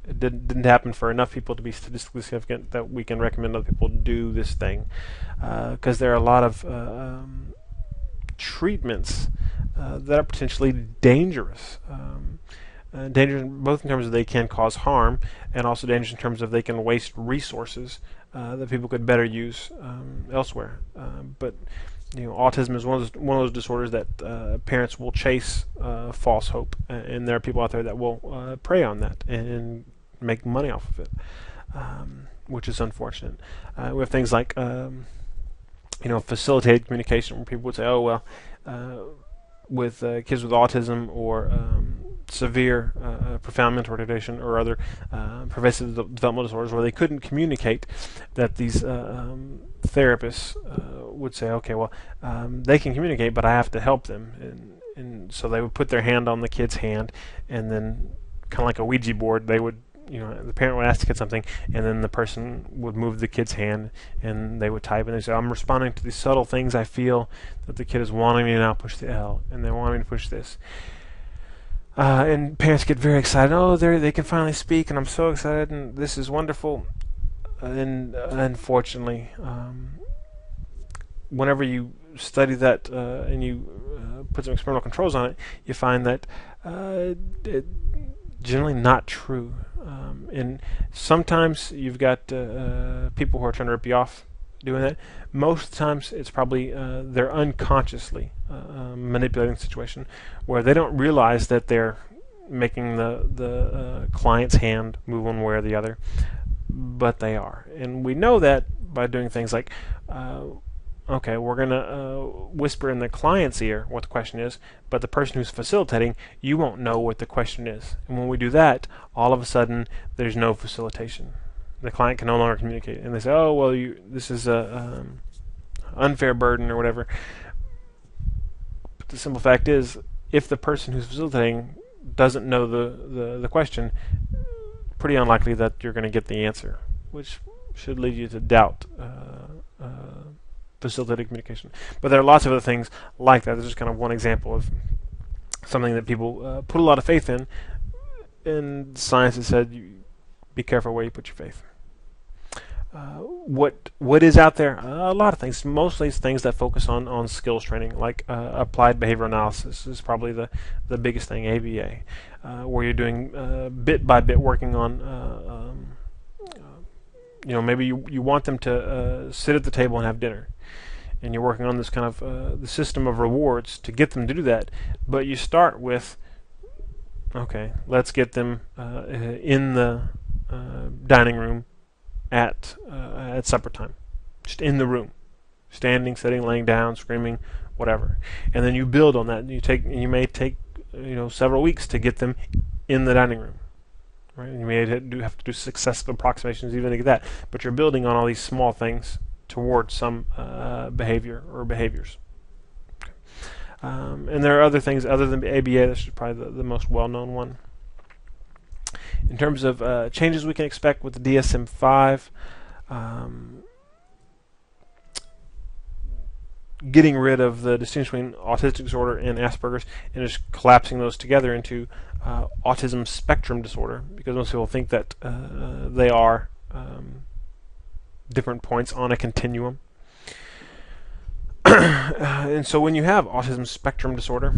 It didn't happen for enough people to be statistically significant that we can recommend other people do this thing, because there are a lot of treatments that are potentially dangerous. Dangerous both in terms of they can cause harm, and also dangerous in terms of they can waste resources that people could better use elsewhere. But autism is one of those disorders that parents will chase false hope, and there are people out there that will prey on that and make money off of it, which is unfortunate. We have things like facilitated communication, where people would say, "Oh well," with kids with autism or severe profound mental retardation or other pervasive developmental disorders, where they couldn't communicate, that these therapists would say, okay, well, they can communicate, but I have to help them. And so they would put their hand on the kid's hand, and then kind of like a Ouija board, they would, the parent would ask the kid something, and then the person would move the kid's hand, and they would type, and they say, I'm responding to these subtle things I feel that the kid is wanting me to now push the L, and they want me to push this. And parents get very excited. Oh, they can finally speak, and I'm so excited, and this is wonderful. And unfortunately, whenever you study that and you put some experimental controls on it, you find that it's generally not true. And sometimes you've got people who are trying to rip you off doing that. Most of the times it's probably they're unconsciously manipulating the situation, where they don't realize that they're making the client's hand move one way or the other, but they are. And we know that by doing things like okay, we're going to whisper in the client's ear what the question is, but the person who's facilitating, you won't know what the question is. And when we do that, all of a sudden there's no facilitation. The client can no longer communicate, and they say, oh, well, this is a unfair burden or whatever. But the simple fact is, if the person who's facilitating doesn't know the question, pretty unlikely that you're going to get the answer, which should lead you to doubt facilitated communication. But there are lots of other things like that. This is kind of one example of something that people put a lot of faith in, and science has said, be careful where you put your faith. what is out there? A lot of things. Mostly it's things that focus on skills training, like applied behavioral analysis is probably the biggest thing. ABA, where you're doing bit by bit working on. Maybe you want them to sit at the table and have dinner, and you're working on this kind of the system of rewards to get them to do that. But you start with, okay, let's get them in the dining room at supper time, just in the room, standing, sitting, laying down, screaming, whatever, and then you build on that. You may take several weeks to get them in the dining room. Right? You may have to do successive approximations even to get that, but you're building on all these small things towards some behavior or behaviors. Okay. And there are other things other than ABA. This is probably the most well-known one. In terms of changes we can expect with the DSM-5, getting rid of the distinction between autistic disorder and Asperger's and just collapsing those together into autism spectrum disorder, because most people think that they are different points on a continuum. And so when you have autism spectrum disorder,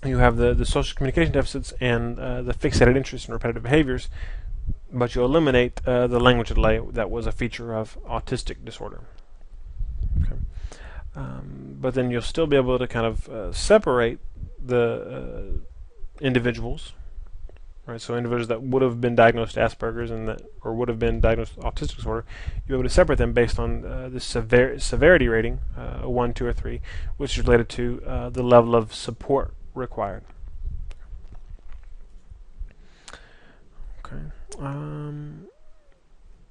you have the social communication deficits and the fixated interest in repetitive behaviors, but you eliminate the language delay that was a feature of autistic disorder. Okay. But then you'll still be able to kind of separate the individuals, right? So individuals that would have been diagnosed Asperger's or would have been diagnosed with autistic disorder, you'll be able to separate them based on the severity rating, 1, 2, or 3, which is related to the level of support required. Okay.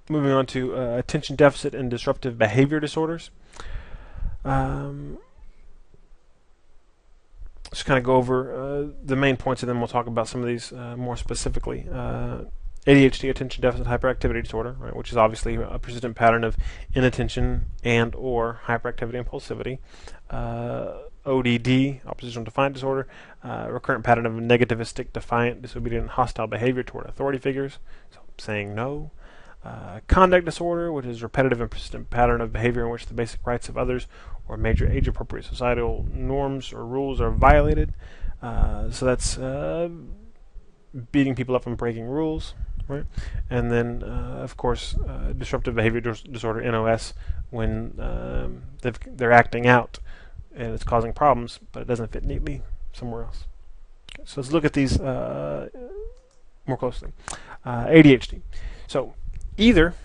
Moving on to attention deficit and disruptive behavior disorders. Just kind of go over the main points, and then we'll talk about some of these more specifically. ADHD, attention deficit hyperactivity disorder, right, which is obviously a persistent pattern of inattention and or hyperactivity impulsivity. ODD, oppositional defiant disorder, recurrent pattern of negativistic, defiant, disobedient, hostile behavior toward authority figures, so saying no. Conduct disorder, which is repetitive and persistent pattern of behavior in which the basic rights of others or major age-appropriate societal norms or rules are violated. So that's beating people up and breaking rules, right? And then, of course, disruptive behavior disorder, NOS, when they're acting out and it's causing problems, but it doesn't fit neatly somewhere else. Okay, so let's look at these more closely. ADHD. So either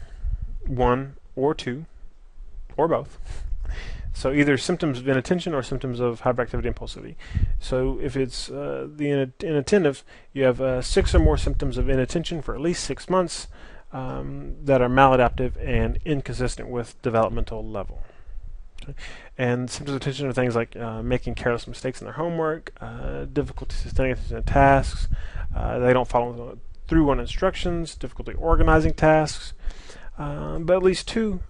1 or 2 or both. So either symptoms of inattention or symptoms of hyperactivity impulsivity. So if it's the inattentive, you have 6 or more symptoms of inattention for at least 6 months that are maladaptive and inconsistent with developmental level. Okay. And symptoms of attention are things like making careless mistakes in their homework, difficulty sustaining attention to tasks, they don't follow through on instructions, difficulty organizing tasks, but at least two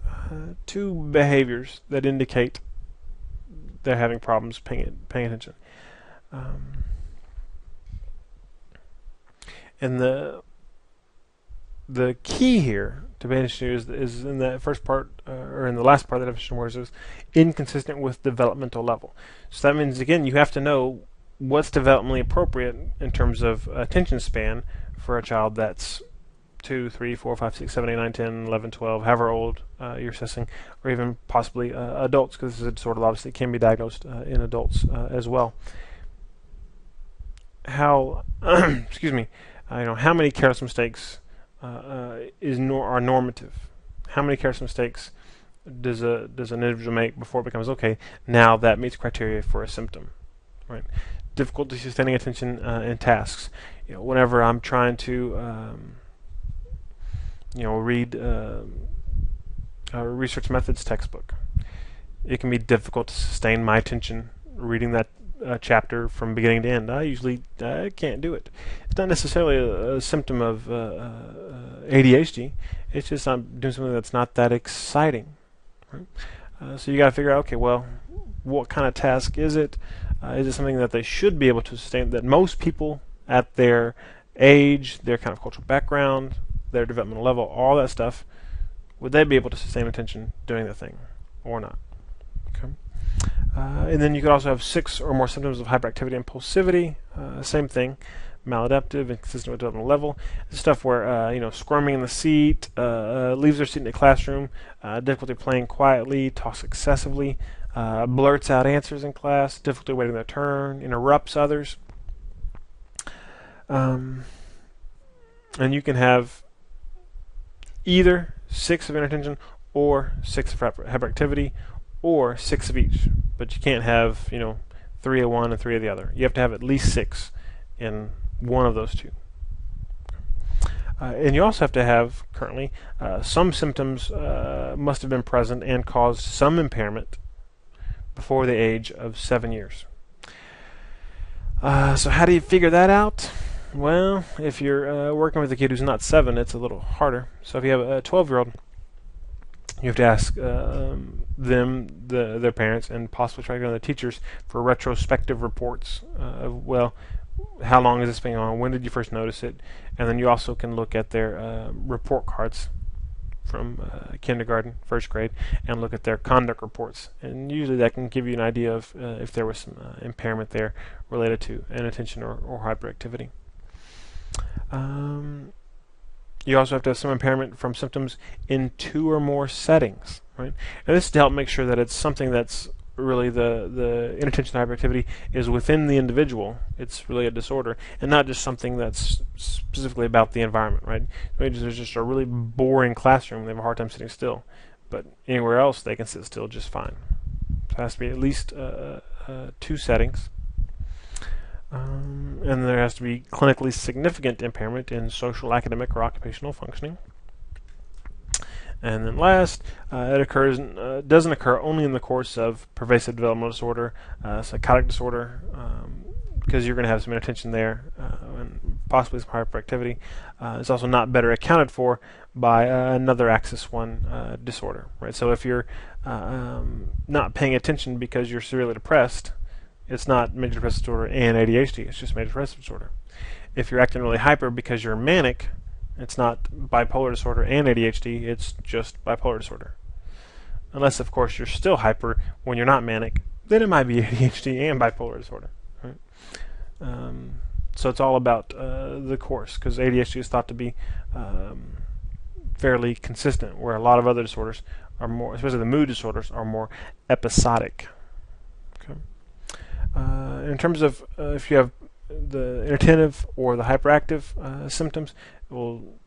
behaviors that indicate they're having problems paying attention. And the key here to pay attention to is in the first part, or in the last part of the definition, where it says inconsistent with developmental level. So that means, again, you have to know what's developmentally appropriate in terms of attention span for a child that's 2, 3, 4, 5, 6, 7, 8, 9, 10, 11, 12, however old you're assessing, or even possibly adults, because this is a disorder obviously can be diagnosed in adults as well. How, excuse me, how many careless mistakes are normative? How many careless mistakes does an individual make before it becomes okay? Now that meets criteria for a symptom, right? Difficulty sustaining attention in tasks. Whenever I'm trying to read a research methods textbook, it can be difficult to sustain my attention reading that chapter from beginning to end. I can't do it. It's not necessarily a symptom of ADHD. It's just I'm doing something that's not that exciting. Right? So you got to figure out, okay, well, what kind of task is it? Is it something that they should be able to sustain, that most people at their age, their kind of cultural background, their developmental level, all that stuff, would they be able to sustain attention doing the thing or not? Okay. And then you could also have 6 or more symptoms of hyperactivity and impulsivity. Same thing, maladaptive, inconsistent with developmental level. This stuff where squirming in the seat, leaves their seat in the classroom, difficulty playing quietly, talks excessively, blurts out answers in class, difficulty waiting their turn, interrupts others. And you can have either 6 of inattention or 6 of hyperactivity, or 6 of each. But you can't have 3 of one and 3 of the other. You have to have at least 6 in one of those two. And you also have to have currently some symptoms must have been present and caused some impairment before the age of 7 years. So how do you figure that out? Well, if you're working with a kid who's not 7, it's a little harder. So if you have a 12-year-old, you have to ask their parents, and possibly try to get other teachers for retrospective reports of, well, how long has this been on? When did you first notice it? And then you also can look at their report cards from kindergarten, first grade, and look at their conduct reports. And usually that can give you an idea of if there was some impairment there related to inattention or hyperactivity. You also have to have some impairment from symptoms in 2 or more settings, right? And this is to help make sure that it's something that's really the inattention and hyperactivity is within the individual. It's really a disorder, and not just something that's specifically about the environment, right? Maybe there's just a really boring classroom, they have a hard time sitting still, but anywhere else they can sit still just fine. So it has to be at least 2 settings. And there has to be clinically significant impairment in social, academic, or occupational functioning. And then last, it doesn't occur only in the course of pervasive developmental disorder, psychotic disorder, because you're going to have some inattention there, and possibly some hyperactivity. It's also not better accounted for by another axis 1 disorder, right? So if you're not paying attention because you're severely depressed, it's not major depressive disorder and ADHD, it's just major depressive disorder. If you're acting really hyper because you're manic, it's not bipolar disorder and ADHD, it's just bipolar disorder. Unless, of course, you're still hyper when you're not manic, then it might be ADHD and bipolar disorder. Right? So it's all about the course, because ADHD is thought to be fairly consistent, where a lot of other disorders are more, especially the mood disorders, are more episodic. In terms of if you have the inattentive or the hyperactive symptoms, it will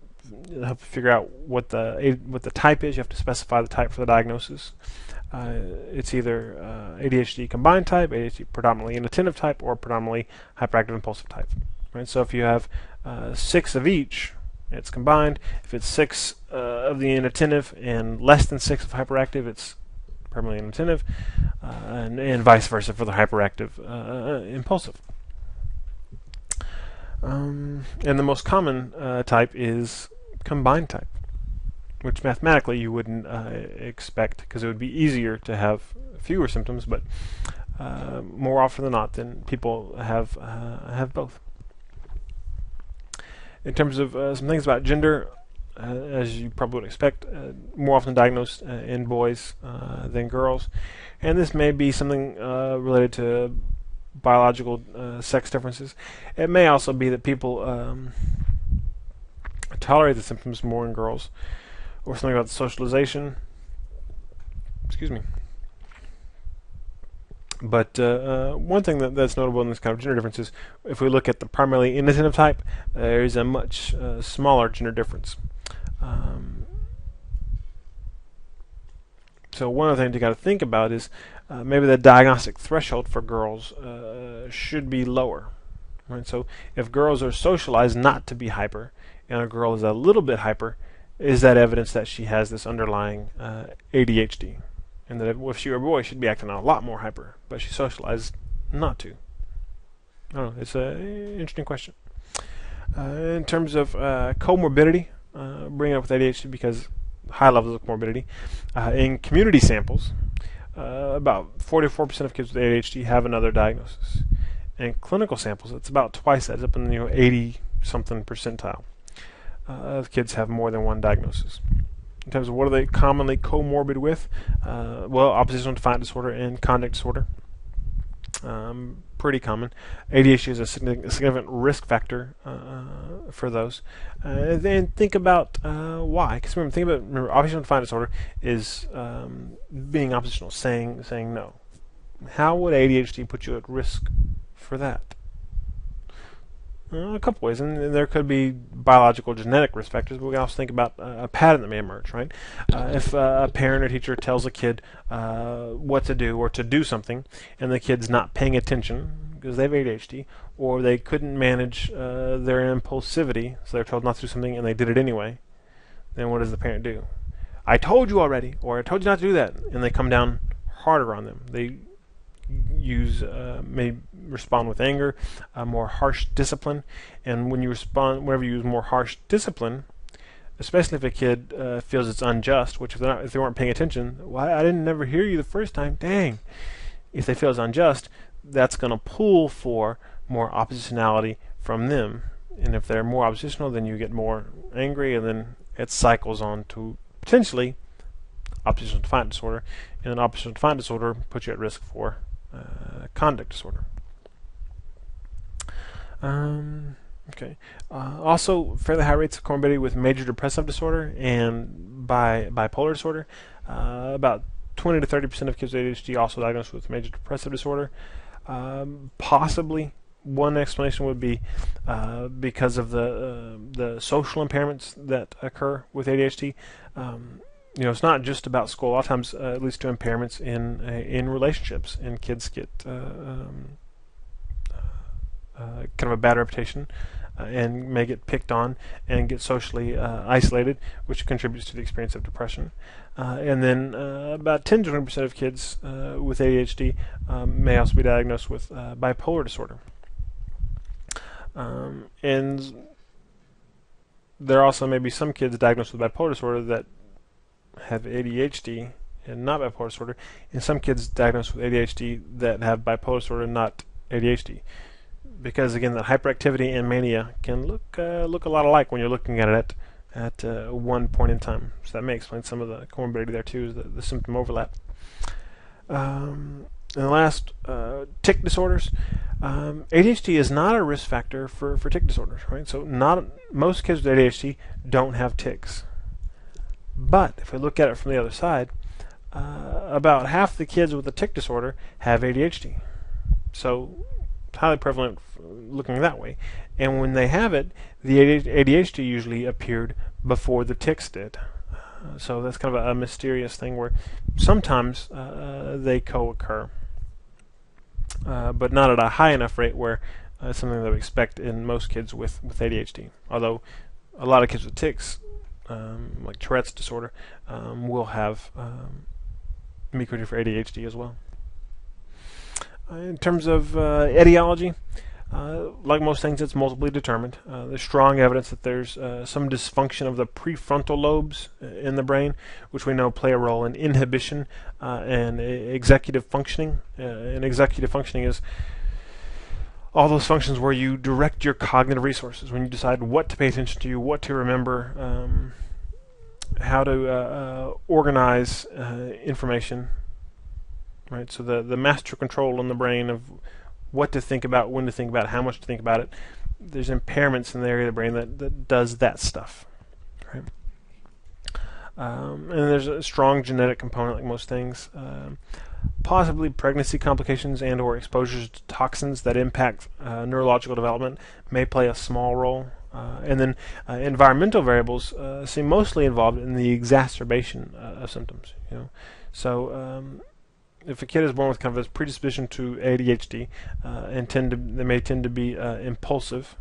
help you figure out what the type is. You have to specify the type for the diagnosis. It's either ADHD combined type, ADHD predominantly inattentive type, or predominantly hyperactive impulsive type. Right. So if you have 6 of each, it's combined. If it's 6 of the inattentive and less than 6 of hyperactive, it's permanently inattentive, and vice versa for the hyperactive impulsive. And the most common type is combined type, which mathematically you wouldn't expect, because it would be easier to have fewer symptoms, but more often than not, then people have both. In terms of some things about gender, as you probably would expect, more often diagnosed in boys than girls, and this may be something related to biological sex differences. It may also be that people tolerate the symptoms more in girls, or something about the socialization. Excuse me. But one thing that's notable in this kind of gender difference is, if we look at the primarily inattentive type, there is a much smaller gender difference. So one of the things you got to think about is maybe the diagnostic threshold for girls should be lower. Right? So if girls are socialized not to be hyper, and a girl is a little bit hyper, is that evidence that she has this underlying ADHD? And that if she were a boy, she'd be acting a lot more hyper, but she's socialized not to. I don't know, it's an interesting question. In terms of comorbidity, bringing it up with ADHD because high levels of comorbidity, in community samples, about 44% of kids with ADHD have another diagnosis. In clinical samples, it's about twice that. It's up in the 80-something percentile. of kids have more than one diagnosis. In terms of what are they commonly comorbid with, well, oppositional defiant disorder and conduct disorder. Pretty common. ADHD is a significant risk factor for those. Then think about why. Because remember, oppositional defiant disorder is being oppositional, saying no. How would ADHD put you at risk for that? A couple ways, and there could be biological, genetic risk factors, but we can also think about a pattern that may emerge, right? If a parent or teacher tells a kid what to do or to do something, and the kid's not paying attention because they have ADHD, or they couldn't manage their impulsivity, so they're told not to do something and they did it anyway, then what does the parent do? I told you already, or I told you not to do that, and they come down harder on them. They may respond with anger, more harsh discipline, and whenever you use more harsh discipline, especially if a kid feels it's unjust, which if they weren't paying attention, why I didn't never hear you the first time, dang. If they feel it's unjust, that's going to pull for more oppositionality from them, and if they're more oppositional, then you get more angry, and then it cycles on to potentially oppositional defiant disorder, and then oppositional defiant disorder puts you at risk for conduct disorder. Okay. Also, fairly high rates of comorbidity with major depressive disorder and bipolar disorder. About 20 to 30% of kids with ADHD also diagnosed with major depressive disorder. Possibly one explanation would be because of the social impairments that occur with ADHD. It's not just about school. A lot of times it leads to impairments in relationships, and kids get kind of a bad reputation and may get picked on and get socially isolated, which contributes to the experience of depression. And then about 10 to 20% of kids with ADHD may also be diagnosed with bipolar disorder. And there also may be some kids diagnosed with bipolar disorder that have ADHD and not bipolar disorder, and some kids diagnosed with ADHD that have bipolar disorder and not ADHD. Because again, that hyperactivity and mania can look a lot alike when you're looking at it at one point in time. So that may explain some of the comorbidity there too, is the symptom overlap. And the last, tic disorders. ADHD is not a risk factor for tic disorders, right? So most kids with ADHD don't have tics. But if we look at it from the other side, about half the kids with a tic disorder have ADHD. So it's highly prevalent looking that way. And when they have it, the ADHD usually appeared before the tics did. So that's kind of a mysterious thing where sometimes they co-occur, but not at a high enough rate where it's something that we expect in most kids with ADHD. Although a lot of kids with tics, like Tourette's disorder, will have etiology for ADHD as well. In terms of etiology, like most things, it's multiply determined. There's strong evidence that there's some dysfunction of the prefrontal lobes in the brain, which we know play a role in inhibition and executive functioning. And executive functioning is all those functions where you direct your cognitive resources, when you decide what to pay attention to, what to remember, how to organize information, right? So the master control in the brain of what to think about, when to think about it, how much to think about it. There's impairments in the area of the brain that does that stuff, right? And there's a strong genetic component, like most things. Possibly pregnancy complications and or exposures to toxins that impact neurological development may play a small role. And then environmental variables seem mostly involved in the exacerbation of symptoms. So if a kid is born with kind of a predisposition to ADHD, they may tend to be impulsive,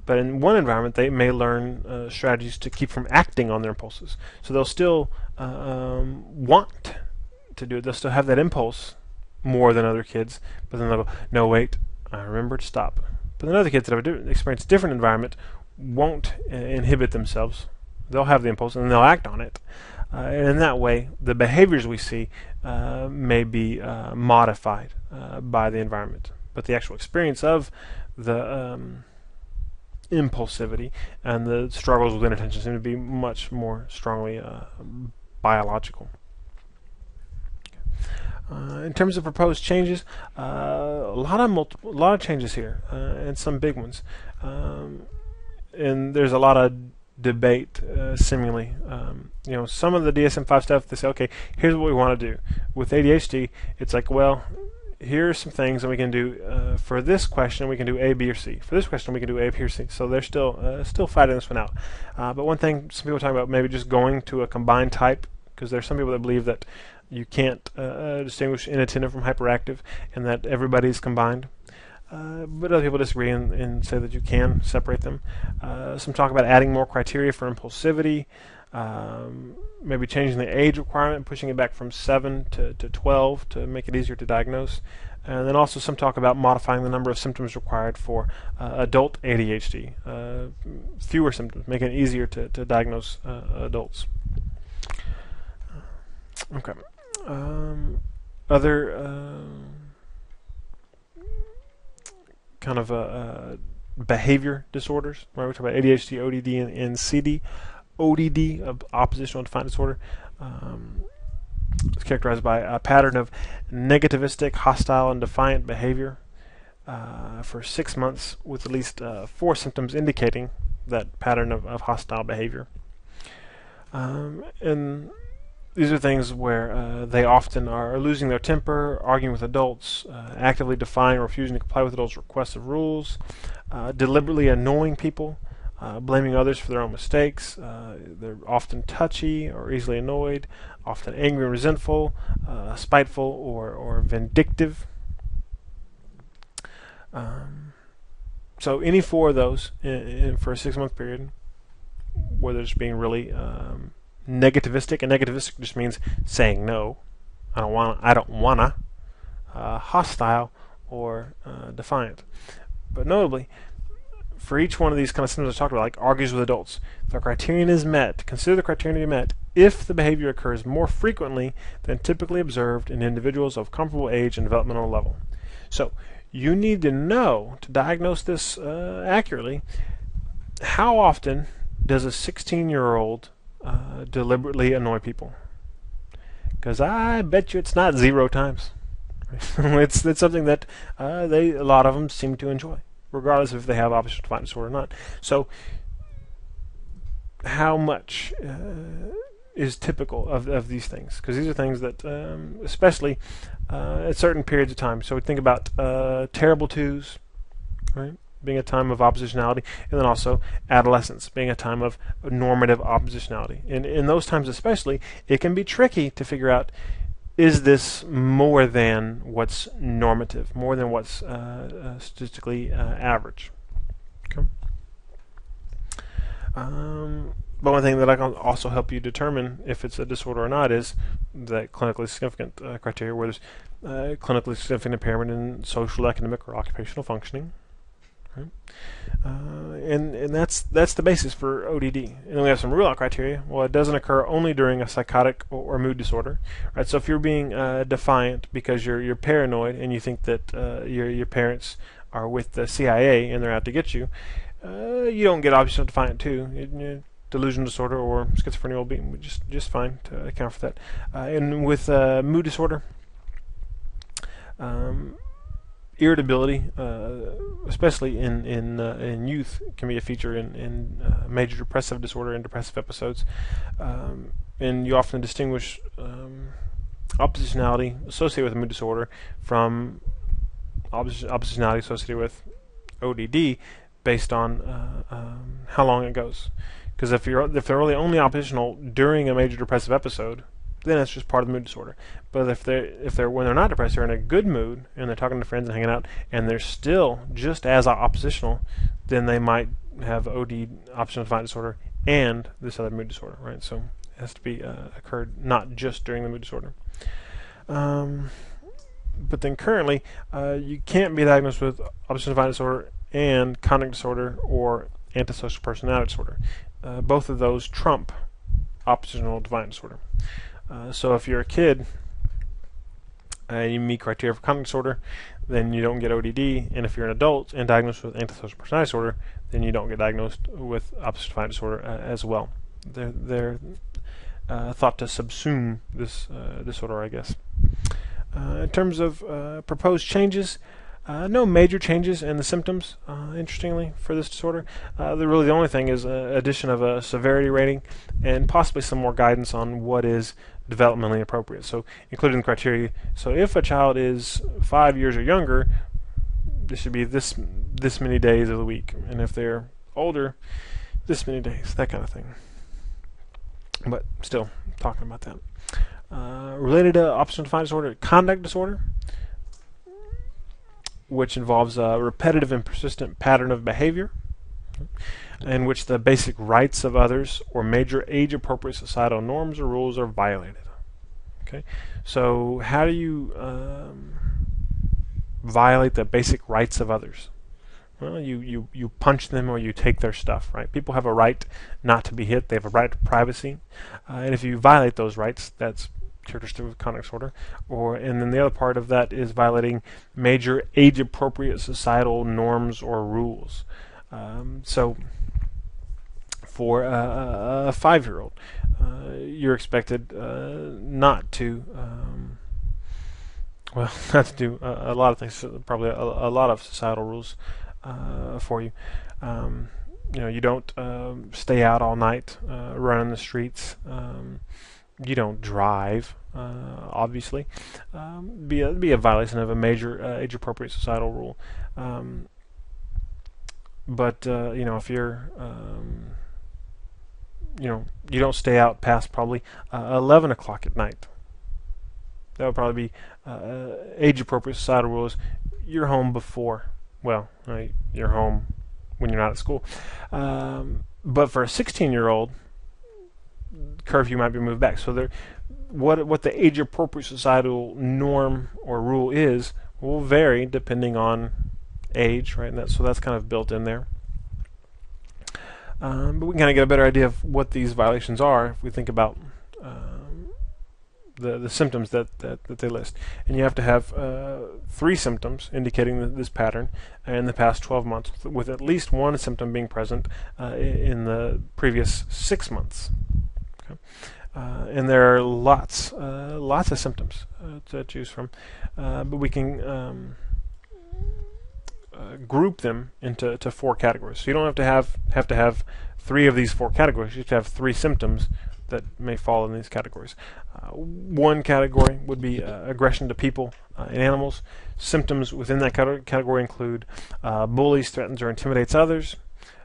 but in one environment they may learn strategies to keep from acting on their impulses. So they'll still want to do it. They'll still have that impulse more than other kids, but then they'll go, no, wait, I remember to stop. But then other kids that have experienced a different environment won't inhibit themselves. They'll have the impulse and they'll act on it. And in that way, the behaviors we see may be modified by the environment. But the actual experience of the impulsivity, and the struggles with inattention seem to be much more strongly biological. In terms of proposed changes, a lot of changes here, and some big ones. And there's a lot of debate, seemingly. Some of the DSM-5 stuff, they say, okay, here's what we want to do. With ADHD, it's like, well, here are some things that we can do. For this question, we can do A, B, or C. For this question, we can do A, B, or C. So they're still fighting this one out. But one thing, some people are talking about maybe just going to a combined type, because there's some people that believe that you can't distinguish inattentive from hyperactive, and that everybody's combined. But other people disagree and say that you can separate them. Some talk about adding more criteria for impulsivity, maybe changing the age requirement, pushing it back from 7 to 12 to make it easier to diagnose. And then also some talk about modifying the number of symptoms required for adult ADHD. Fewer symptoms, making it easier to diagnose adults. Okay. Other kind of behavior disorders, right? We talk about ADHD, ODD, and CD. ODD, oppositional defiant disorder, is characterized by a pattern of negativistic, hostile, and defiant behavior for 6 months, with at least 4 symptoms indicating that pattern of hostile behavior. And these are things where they often are losing their temper, arguing with adults, actively defying or refusing to comply with adults' requests of rules, deliberately annoying people, blaming others for their own mistakes. They're often touchy or easily annoyed, often angry and resentful, spiteful or vindictive. So any 4 of those for a 6-month period, where they're just being really negativistic, and negativistic just means saying no, I don't wanna, hostile, or defiant. But notably, for each one of these kind of symptoms I talked about, like argues with adults, if the criterion is met, consider the criterion to be met if the behavior occurs more frequently than typically observed in individuals of comparable age and developmental level. So you need to know, to diagnose this accurately, how often does a 16-year-old deliberately annoy people? Because I bet you it's not 0 times. it's something that a lot of them seem to enjoy, regardless of if they have oppositional defiant disorder or not. So how much is typical of these things? Because these are things that, especially at certain periods of time. So we think about terrible twos, right, being a time of oppositionality, and then also adolescence being a time of normative oppositionality. And in those times especially, it can be tricky to figure out, is this more than what's normative, more than what's statistically average? Okay. But one thing that I can also help you determine if it's a disorder or not is that clinically significant criteria, where there's clinically significant impairment in social, academic, or occupational functioning. Right? And that's the basis for ODD. And then we have some rule-out criteria. Well, it doesn't occur only during a psychotic or mood disorder, right? So if you're being defiant because you're paranoid and you think that your parents are with the CIA and they're out to get you, you don't get oppositional defiant too. Delusional disorder or schizophrenia will be just fine to account for that. And with mood disorder, irritability, especially in youth, can be a feature in major depressive disorder and depressive episodes. And you often distinguish oppositionality associated with mood disorder from oppositionality associated with ODD based on how long it goes. Because if they're really only oppositional during a major depressive episode, then it's just part of the mood disorder. But if they're when they're not depressed, they're in a good mood and they're talking to friends and hanging out, and they're still just as oppositional, then they might have OD, oppositional defiant disorder, and this other mood disorder, right? So it has to be occurred not just during the mood disorder. But then currently, you can't be diagnosed with oppositional defiant disorder and conduct disorder or antisocial personality disorder. Both of those trump oppositional defiant disorder. So if you're a kid and you meet criteria for conduct disorder, then you don't get ODD. And if you're an adult and diagnosed with antisocial personality disorder, then you don't get diagnosed with oppositive defiant disorder as well. They're thought to subsume this disorder, I guess. In terms of proposed changes, no major changes in the symptoms, interestingly, for this disorder. The only thing is addition of a severity rating and possibly some more guidance on what is developmentally appropriate. So including criteria. So if a child is 5 years or younger, this should be this many days of the week. And if they're older, this many days, that kind of thing. But still, talking about that. Related to oppositional defiant disorder, conduct disorder, which involves a repetitive and persistent pattern of behavior in which the basic rights of others or major age-appropriate societal norms or rules are violated. Okay, so how do you violate the basic rights of others? Well, you punch them or you take their stuff, right? People have a right not to be hit. They have a right to privacy, and if you violate those rights, that's characteristic of conduct disorder. And then the other part of that is violating major age-appropriate societal norms or rules. So for a 5-year-old, you're expected not to not to do a lot of things, probably a lot of societal rules for you. You don't stay out all night running the streets. You don't drive, obviously. Be a violation of a major age-appropriate societal rule. But if you're you don't stay out past probably 11 o'clock at night. That would probably be age-appropriate societal rules. You're home before. Well, you're home when you're not at school. But for a 16-year-old, curfew might be moved back. So what the age-appropriate societal norm or rule is will vary depending on age, right? And so that's kind of built in there. But we can kind of get a better idea of what these violations are if we think about the symptoms that they list. And you have to have 3 symptoms indicating this pattern in the past 12 months, with at least one symptom being present in the previous 6 months. Okay. And there are lots of symptoms to choose from, but we can group them into 4 categories. So you don't have to have 3 of these 4 categories. You have to have 3 symptoms that may fall in these categories. One category would be aggression to people and animals. Symptoms within that category include bullies, threatens, or intimidates others,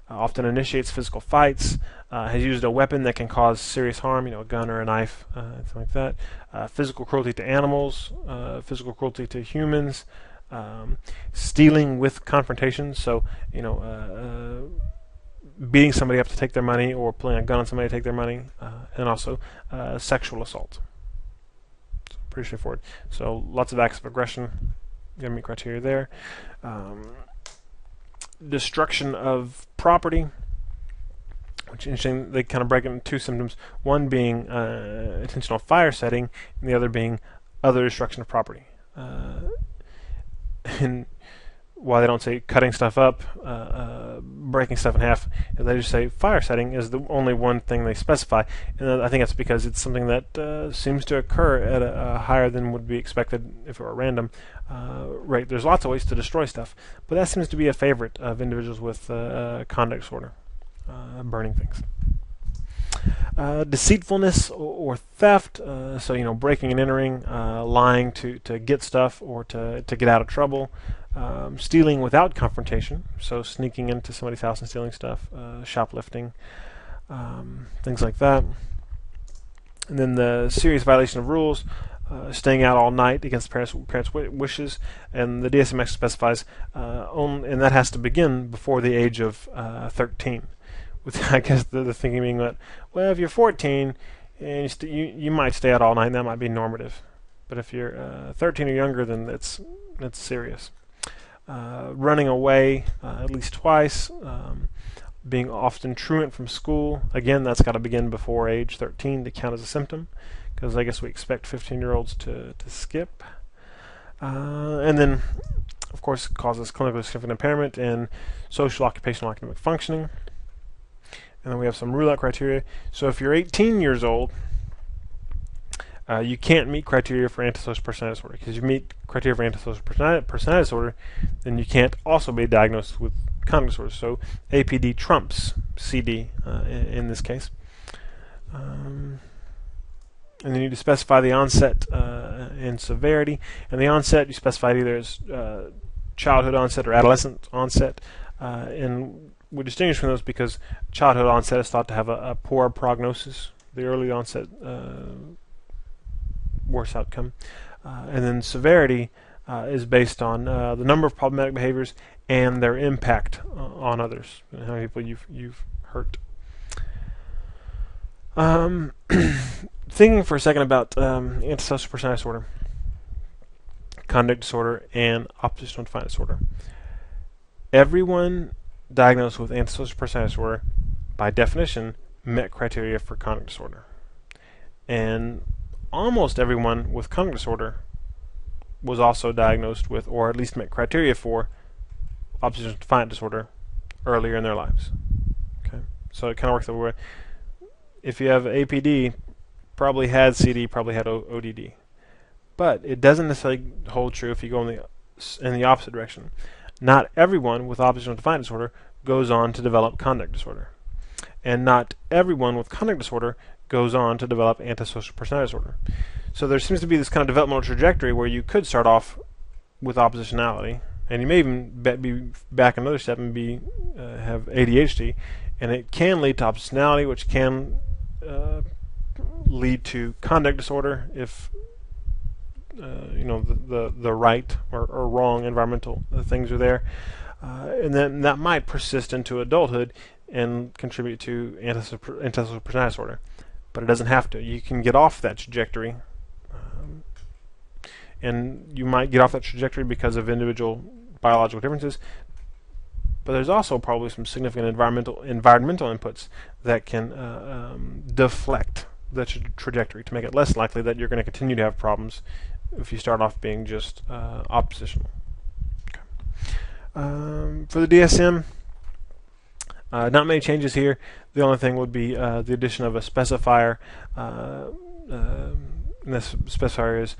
often initiates physical fights, has used a weapon that can cause serious harm, a gun or a knife, something like that. Physical cruelty to animals, physical cruelty to humans, stealing with confrontation. So, beating somebody up to take their money, or pulling a gun on somebody to take their money, and also sexual assault. So pretty straightforward. So lots of acts of aggression. You gotta meet criteria there. Destruction of property, which is interesting. They kind of break it into 2 symptoms. One being intentional fire setting, and the other being other destruction of property. And why they don't say cutting stuff up, breaking stuff in half, they just say fire setting is the only one thing they specify. And I think that's because it's something that seems to occur at a higher than would be expected if it were random rate. There's lots of ways to destroy stuff, but that seems to be a favorite of individuals with conduct disorder, burning things. Deceitfulness or theft, so breaking and entering, lying to get stuff or to get out of trouble. Stealing without confrontation, so sneaking into somebody's house and stealing stuff, shoplifting, things like that. And then the serious violation of rules, staying out all night against parents' wishes, and the DSM specifies, and that has to begin before the age of 13. With I guess the thinking being that, well, if you're 14 and you might stay out all night, and that might be normative, but if you're 13 or younger, then that's serious. Running away at least twice, being often truant from school. Again, that's got to begin before age 13 to count as a symptom, because I guess we expect 15-year-olds to skip. And then, of course, it causes clinically significant impairment in social, occupational, academic functioning. And then we have some rule-out criteria. So if you're 18 years old, you can't meet criteria for antisocial personality disorder. Because if you meet criteria for antisocial personality disorder, then you can't also be diagnosed with conduct disorder. So APD trumps CD in this case. And then you need to specify the onset and severity. And the onset you specified either as childhood onset or adolescent onset. And we distinguish from those because childhood onset is thought to have a poor prognosis. The early onset, worse outcome. And then severity is based on the number of problematic behaviors and their impact on others, and how many people you've hurt. Thinking for a second about antisocial personality disorder, conduct disorder, and oppositional defiant disorder. Everyone diagnosed with antisocial personality disorder, by definition, met criteria for conduct disorder. And almost everyone with conduct disorder was also diagnosed with, or at least met criteria for, oppositional defiant disorder earlier in their lives. Okay, so it kind of works the way. If you have APD, probably had CD, probably had ODD. But it doesn't necessarily hold true if you go in the opposite direction. Not everyone with oppositional defiant disorder goes on to develop conduct disorder. And not everyone with conduct disorder goes on to develop antisocial personality disorder. So there seems to be this kind of developmental trajectory where you could start off with oppositionality, and you may even be back another step and have ADHD, and it can lead to oppositionality, which can lead to conduct disorder if the right or wrong environmental things are there, and then that might persist into adulthood and contribute to antisocial personality disorder. But it doesn't have to. You can get off that trajectory, and you might get off that trajectory because of individual biological differences. But there's also probably some significant environmental inputs that can deflect the trajectory to make it less likely that you're going to continue to have problems if you start off being just oppositional. Okay. For the DSM, not many changes here. The only thing would be the addition of a specifier. And this specifier is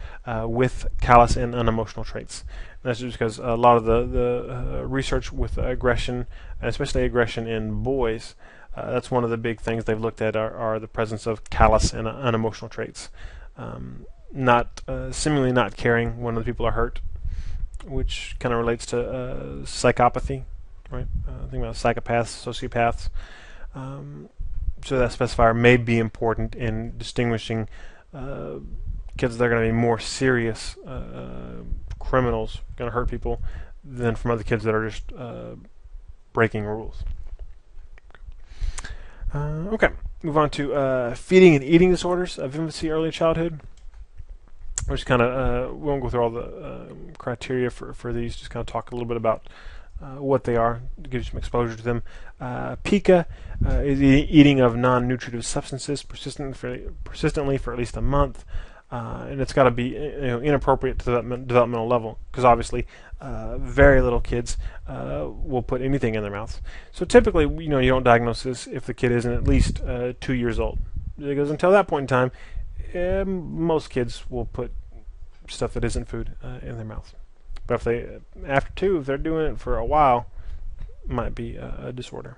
with callous and unemotional traits. And that's just because a lot of the research with aggression, and especially aggression in boys, that's one of the big things they've looked at are the presence of callous and unemotional traits. Seemingly not caring when other people are hurt, which kind of relates to psychopathy, right? Think about psychopaths, sociopaths. So that specifier may be important in distinguishing kids that are going to be more serious criminals, going to hurt people, than from other kids that are just breaking rules. Okay, move on to feeding and eating disorders of infancy, early childhood. Which kind of we won't go through all the criteria for these. Just kind of talk a little bit about what they are, to give you some exposure to them. PICA is the eating of non-nutritive substances persistently for at least a month, and it's got to be inappropriate to the developmental level, because obviously very little kids will put anything in their mouths. So typically, you don't diagnose this if the kid isn't at least 2 years old, because until that point in time, most kids will put stuff that isn't food in their mouth. But if they're doing it for a while, it might be a disorder.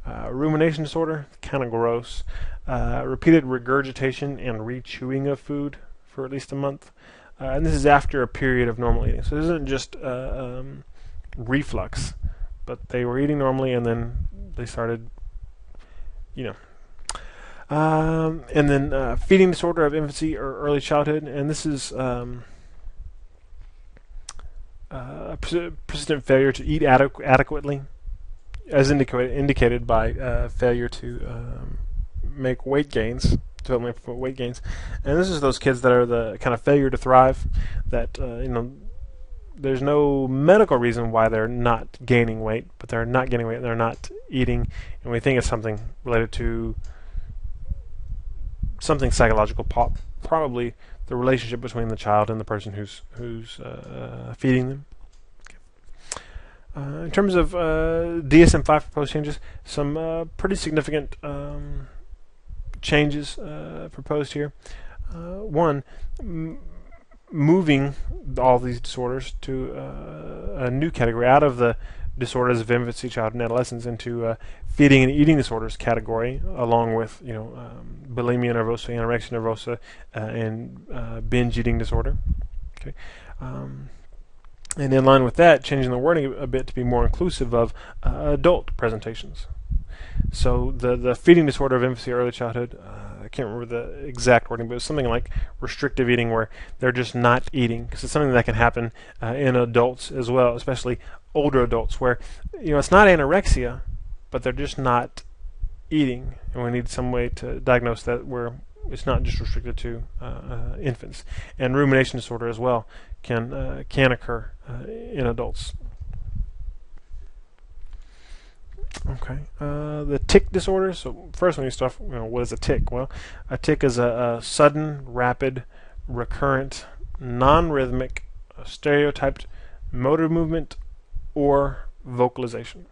Rumination disorder, kind of gross. Repeated regurgitation and re-chewing of food for at least a month. And this is after a period of normal eating. So this isn't just reflux, but they were eating normally and then they started, and then feeding disorder of infancy or early childhood, and this is a persistent failure to eat adequately, as indicated by failure to make weight gains, developmental weight gains. And this is those kids that are the kind of failure to thrive, that there's no medical reason why they're not gaining weight, but they're not gaining weight and they're not eating, and we think it's something related to something psychological, probably the relationship between the child and the person who's feeding them. In terms of DSM-5 proposed changes, some pretty significant changes proposed here. One, moving all these disorders to a new category out of the disorders of infancy, childhood, and adolescence into feeding and eating disorders category, along with bulimia nervosa, anorexia nervosa, and binge eating disorder. Okay. And in line with that, changing the wording a bit to be more inclusive of adult presentations. So the feeding disorder of infancy, early childhood, I can't remember the exact wording, but it's something like restrictive eating, where they're just not eating, because it's something that can happen in adults as well, especially older adults, where it's not anorexia, but they're just not eating, and we need some way to diagnose that where it's not just restricted to infants. And rumination disorder as well can occur in adults. Okay, the tic disorder. So first, when you start, what is a tic? Well, a tic is a sudden, rapid, recurrent, non-rhythmic, stereotyped motor movement or vocalization.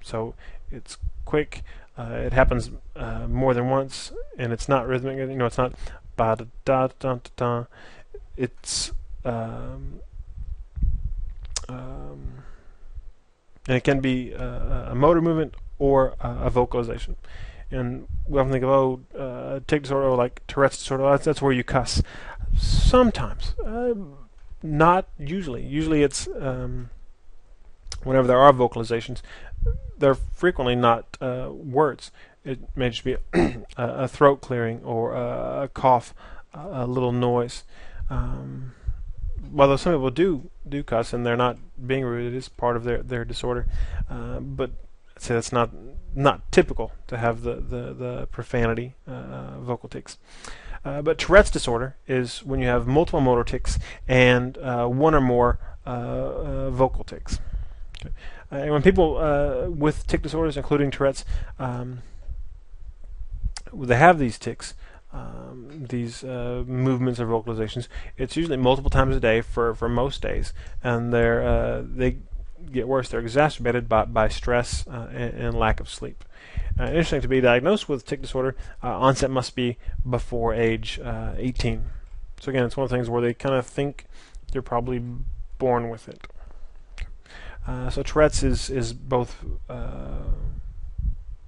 So it's quick. It happens more than once, and it's not rhythmic. It's not ba da da da da. It's and it can be a motor movement or a vocalization. And we often think of tic disorder, like Tourette's disorder. That's where you cuss. Sometimes, not usually. Usually, it's whenever there are vocalizations, they're frequently not words. It may just be a throat clearing or a cough, a little noise. Although some people do cuss and they're not being rude, it is part of their disorder. But I'd say that's not typical to have the profanity vocal tics. But Tourette's disorder is when you have multiple motor tics and one or more vocal tics. Okay. And when people with tic disorders, including Tourette's, they have these tics, these movements or vocalizations, it's usually multiple times a day for most days, and they get worse. They're exacerbated by stress and lack of sleep. Interesting, to be diagnosed with tic disorder, onset must be before age 18. So again, it's one of the things where they kind of think you're probably born with it. So Tourette's is both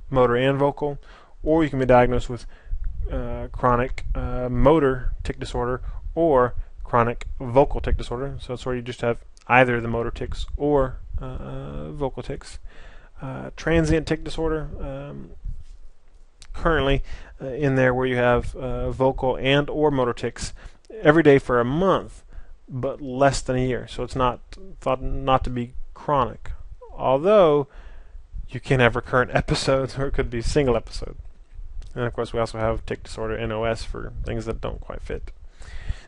motor and vocal, or you can be diagnosed with chronic motor tic disorder or chronic vocal tic disorder. So that's where you just have either the motor tics or vocal tics. Transient tic disorder, currently in there where you have vocal and or motor tics every day for a month, but less than a year. So it's not thought not to be chronic, although you can have recurrent episodes, or it could be single episode. And of course, we also have tic disorder NOS for things that don't quite fit.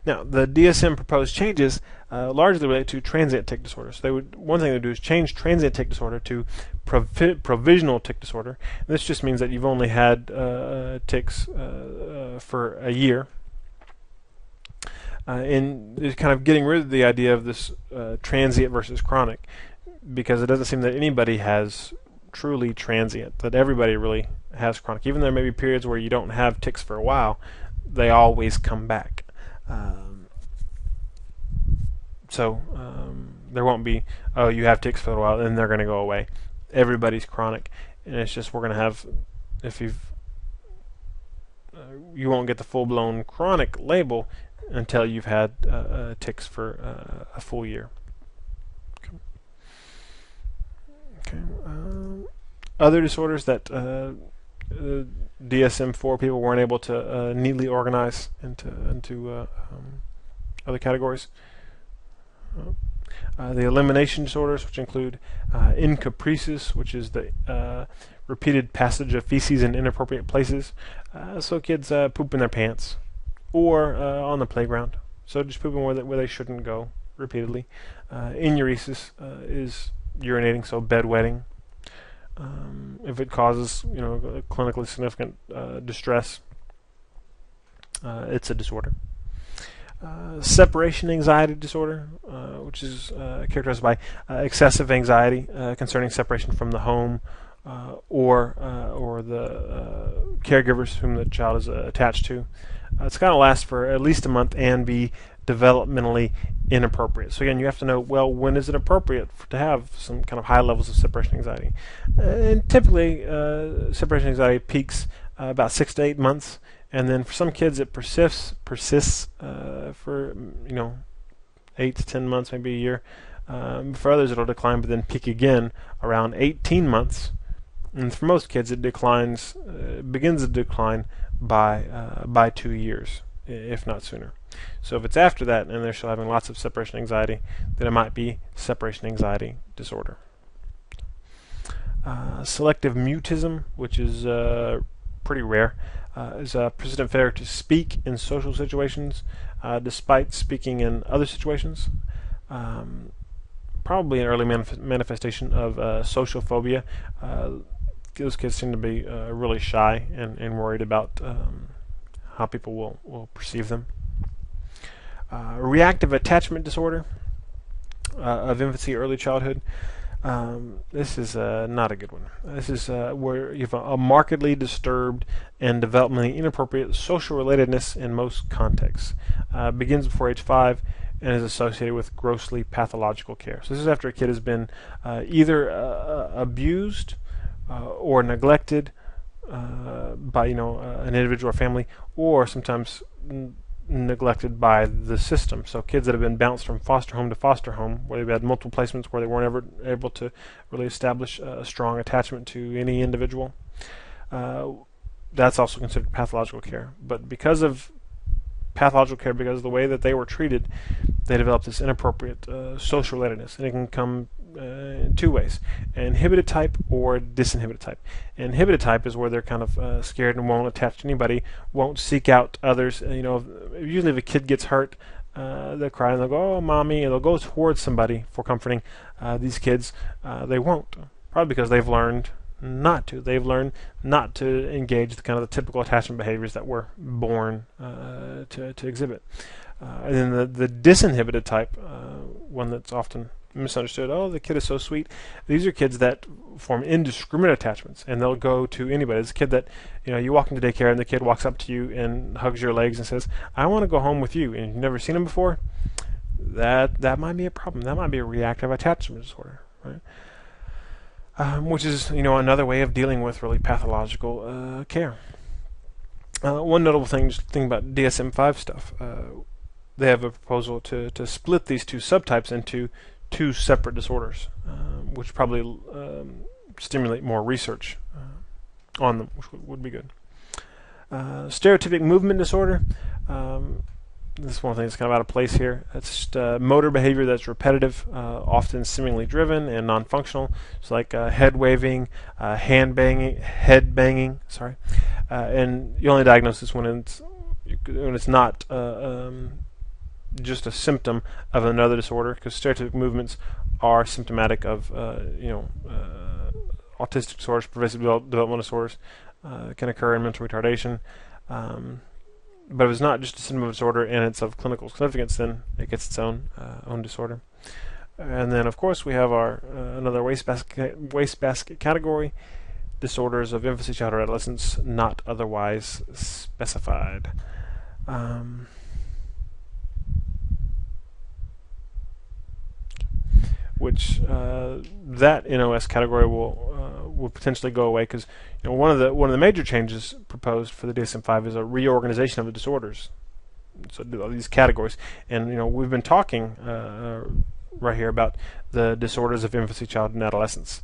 Now, the DSM proposed changes largely relate to transient tic disorder. So one thing they do is change transient tic disorder to provisional tic disorder. And this just means that you've only had tics for a year. And it's kind of getting rid of the idea of this transient versus chronic, because it doesn't seem that anybody has truly transient, that everybody really has chronic. Even there may be periods where you don't have tics for a while, they always come back. So there won't be, oh, you have tics for a while and they're going to go away. Everybody's chronic, and it's just we're going to have, if you won't get the full-blown chronic label until you've had tics for a full year. Okay. Other disorders that DSM-4 people weren't able to neatly organize into other categories. The elimination disorders, which include incaprices, which is the repeated passage of feces in inappropriate places. So kids poop in their pants or on the playground. So just pooping where they shouldn't go repeatedly. Enuresis is urinating, so bedwetting. If it causes clinically significant distress, it's a disorder. Separation anxiety disorder, which is characterized by excessive anxiety concerning separation from the home or the caregivers whom the child is attached to. It's got to last for at least a month and be developmentally inappropriate. So again, you have to know, well, when is it appropriate to have some kind of high levels of separation anxiety? And typically, separation anxiety peaks about 6 to 8 months, and then for some kids it persists for 8 to 10 months, maybe a year. For others, it'll decline, but then peak again around 18 months. And for most kids, it begins to decline by 2 years, if not sooner. So if it's after that and they're still having lots of separation anxiety, then it might be separation anxiety disorder. Selective mutism, which is pretty rare, is a persistent failure to speak in social situations despite speaking in other situations. Probably an early manifestation of social phobia. Those kids seem to be really shy and worried about how people will perceive them. Reactive attachment disorder of infancy, early childhood. This is not a good one. This is where you have a markedly disturbed and developmentally inappropriate social relatedness in most contexts. Begins before age 5 and is associated with grossly pathological care. So this is after a kid has been either abused or neglected by an individual or family, or sometimes neglected by the system. So kids that have been bounced from foster home to foster home, where they've had multiple placements where they weren't ever able to really establish a strong attachment to any individual, that's also considered pathological care. But because of pathological care, because of the way that they were treated, they develop this inappropriate social relatedness, and it can come in two ways: inhibited type or disinhibited type. Inhibited type is where they're kind of scared and won't attach to anybody, won't seek out others. Usually if a kid gets hurt, they'll cry and they'll go, "Oh, mommy," and they'll go towards somebody for comforting. These kids, they won't, probably because they've learned not to. They've learned not to engage the kind of the typical attachment behaviors that we're born to exhibit. And then the disinhibited type, one that's often misunderstood. Oh, the kid is so sweet. These are kids that form indiscriminate attachments, and they'll go to anybody. It's a kid that, you walk into daycare and the kid walks up to you and hugs your legs and says, "I want to go home with you," and you've never seen him before. That might be a problem. That might be a reactive attachment disorder, right? Which is, another way of dealing with really pathological care. One notable thing, just think about DSM-5 stuff. They have a proposal to split these two subtypes into two separate disorders, which probably stimulate more research on them, which would be good. Stereotypic movement disorder. This is one thing that's kind of out of place here. It's just motor behavior that's repetitive, often seemingly driven and non-functional. It's like head waving, head banging. Sorry, and you only diagnose this when it's not just a symptom of another disorder, because stereotypic movements are symptomatic of autistic disorders, pervasive developmental disorders, can occur in mental retardation. But if it's not just a symptom of disorder and it's of clinical significance, then it gets its own disorder. And then, of course, we have our another wastebasket category: disorders of infancy, childhood, adolescence, not otherwise specified. Which that NOS category will potentially go away, because one of the major changes proposed for the DSM-5 is a reorganization of the disorders. So these categories, and we've been talking right here about the disorders of infancy, childhood, and adolescence.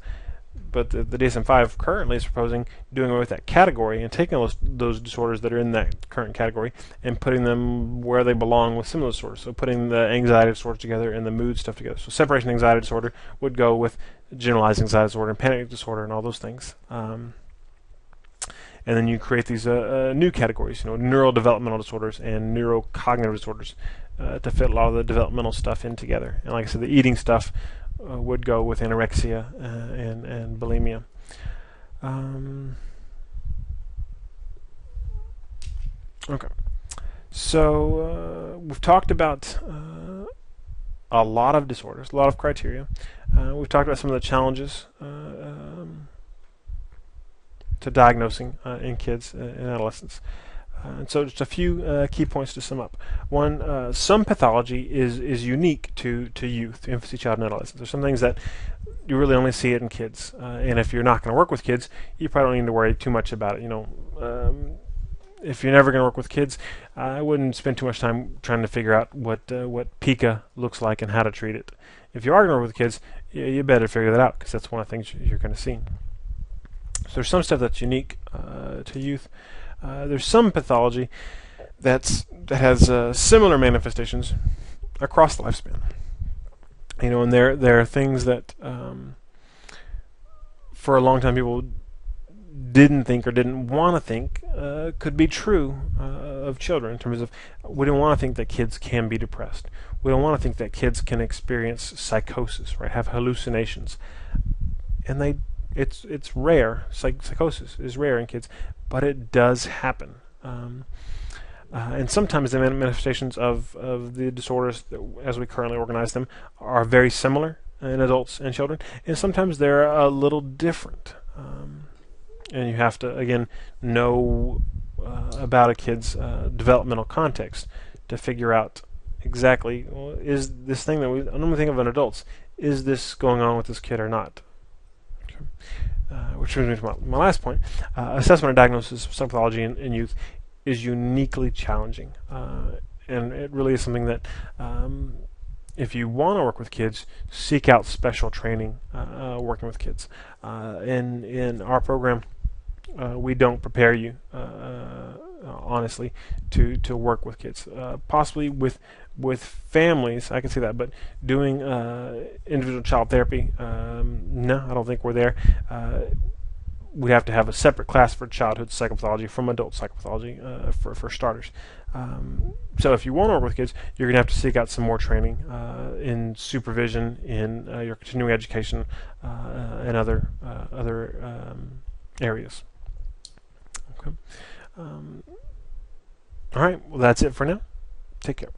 But the DSM-5 currently is proposing doing away with that category and taking those disorders that are in that current category and putting them where they belong with similar disorders. So putting the anxiety disorders together and the mood stuff together. So separation anxiety disorder would go with generalized anxiety disorder and panic disorder and all those things. And then you create these new categories, neurodevelopmental disorders and neurocognitive disorders to fit a lot of the developmental stuff in together. And like I said, the eating stuff would go with anorexia and bulimia. Okay. So we've talked about a lot of disorders, a lot of criteria. We've talked about some of the challenges to diagnosing in kids and adolescents. And so just a few key points to sum up. One, some pathology is unique to youth, infancy, child, and adolescence. There's some things that you really only see it in kids. And if you're not going to work with kids, you probably don't need to worry too much about it. If you're never going to work with kids, I wouldn't spend too much time trying to figure out what pica looks like and how to treat it. If you are going to work with kids, you better figure that out, because that's one of the things you're going to see. So there's some stuff that's unique to youth. There's some pathology that has similar manifestations across the lifespan. And there are things that for a long time people didn't think or didn't want to think could be true of children, in terms of, we don't want to think that kids can be depressed. We don't want to think that kids can experience psychosis, right? Have hallucinations, and it's rare. Psychosis is rare in kids, but it does happen. And sometimes the manifestations of the disorders, as we currently organize them, are very similar in adults and children, and sometimes they're a little different. And you have to, again, know about a kid's developmental context to figure out exactly, well, is this thing that we normally think of in adults, is this going on with this kid or not? Okay. Which brings me to my last point. Assessment and diagnosis of psychopathology in youth is uniquely challenging. And it really is something that, if you want to work with kids, seek out special training working with kids. In our program, we don't prepare you, honestly, to work with kids. Possibly with families, I can see that, but doing individual child therapy, no, I don't think we're there. We have to have a separate class for childhood psychopathology from adult psychopathology for starters. So if you want to work with kids, you're going to have to seek out some more training in supervision, in your continuing education, and other areas. Okay. All right. Well, that's it for now. Take care.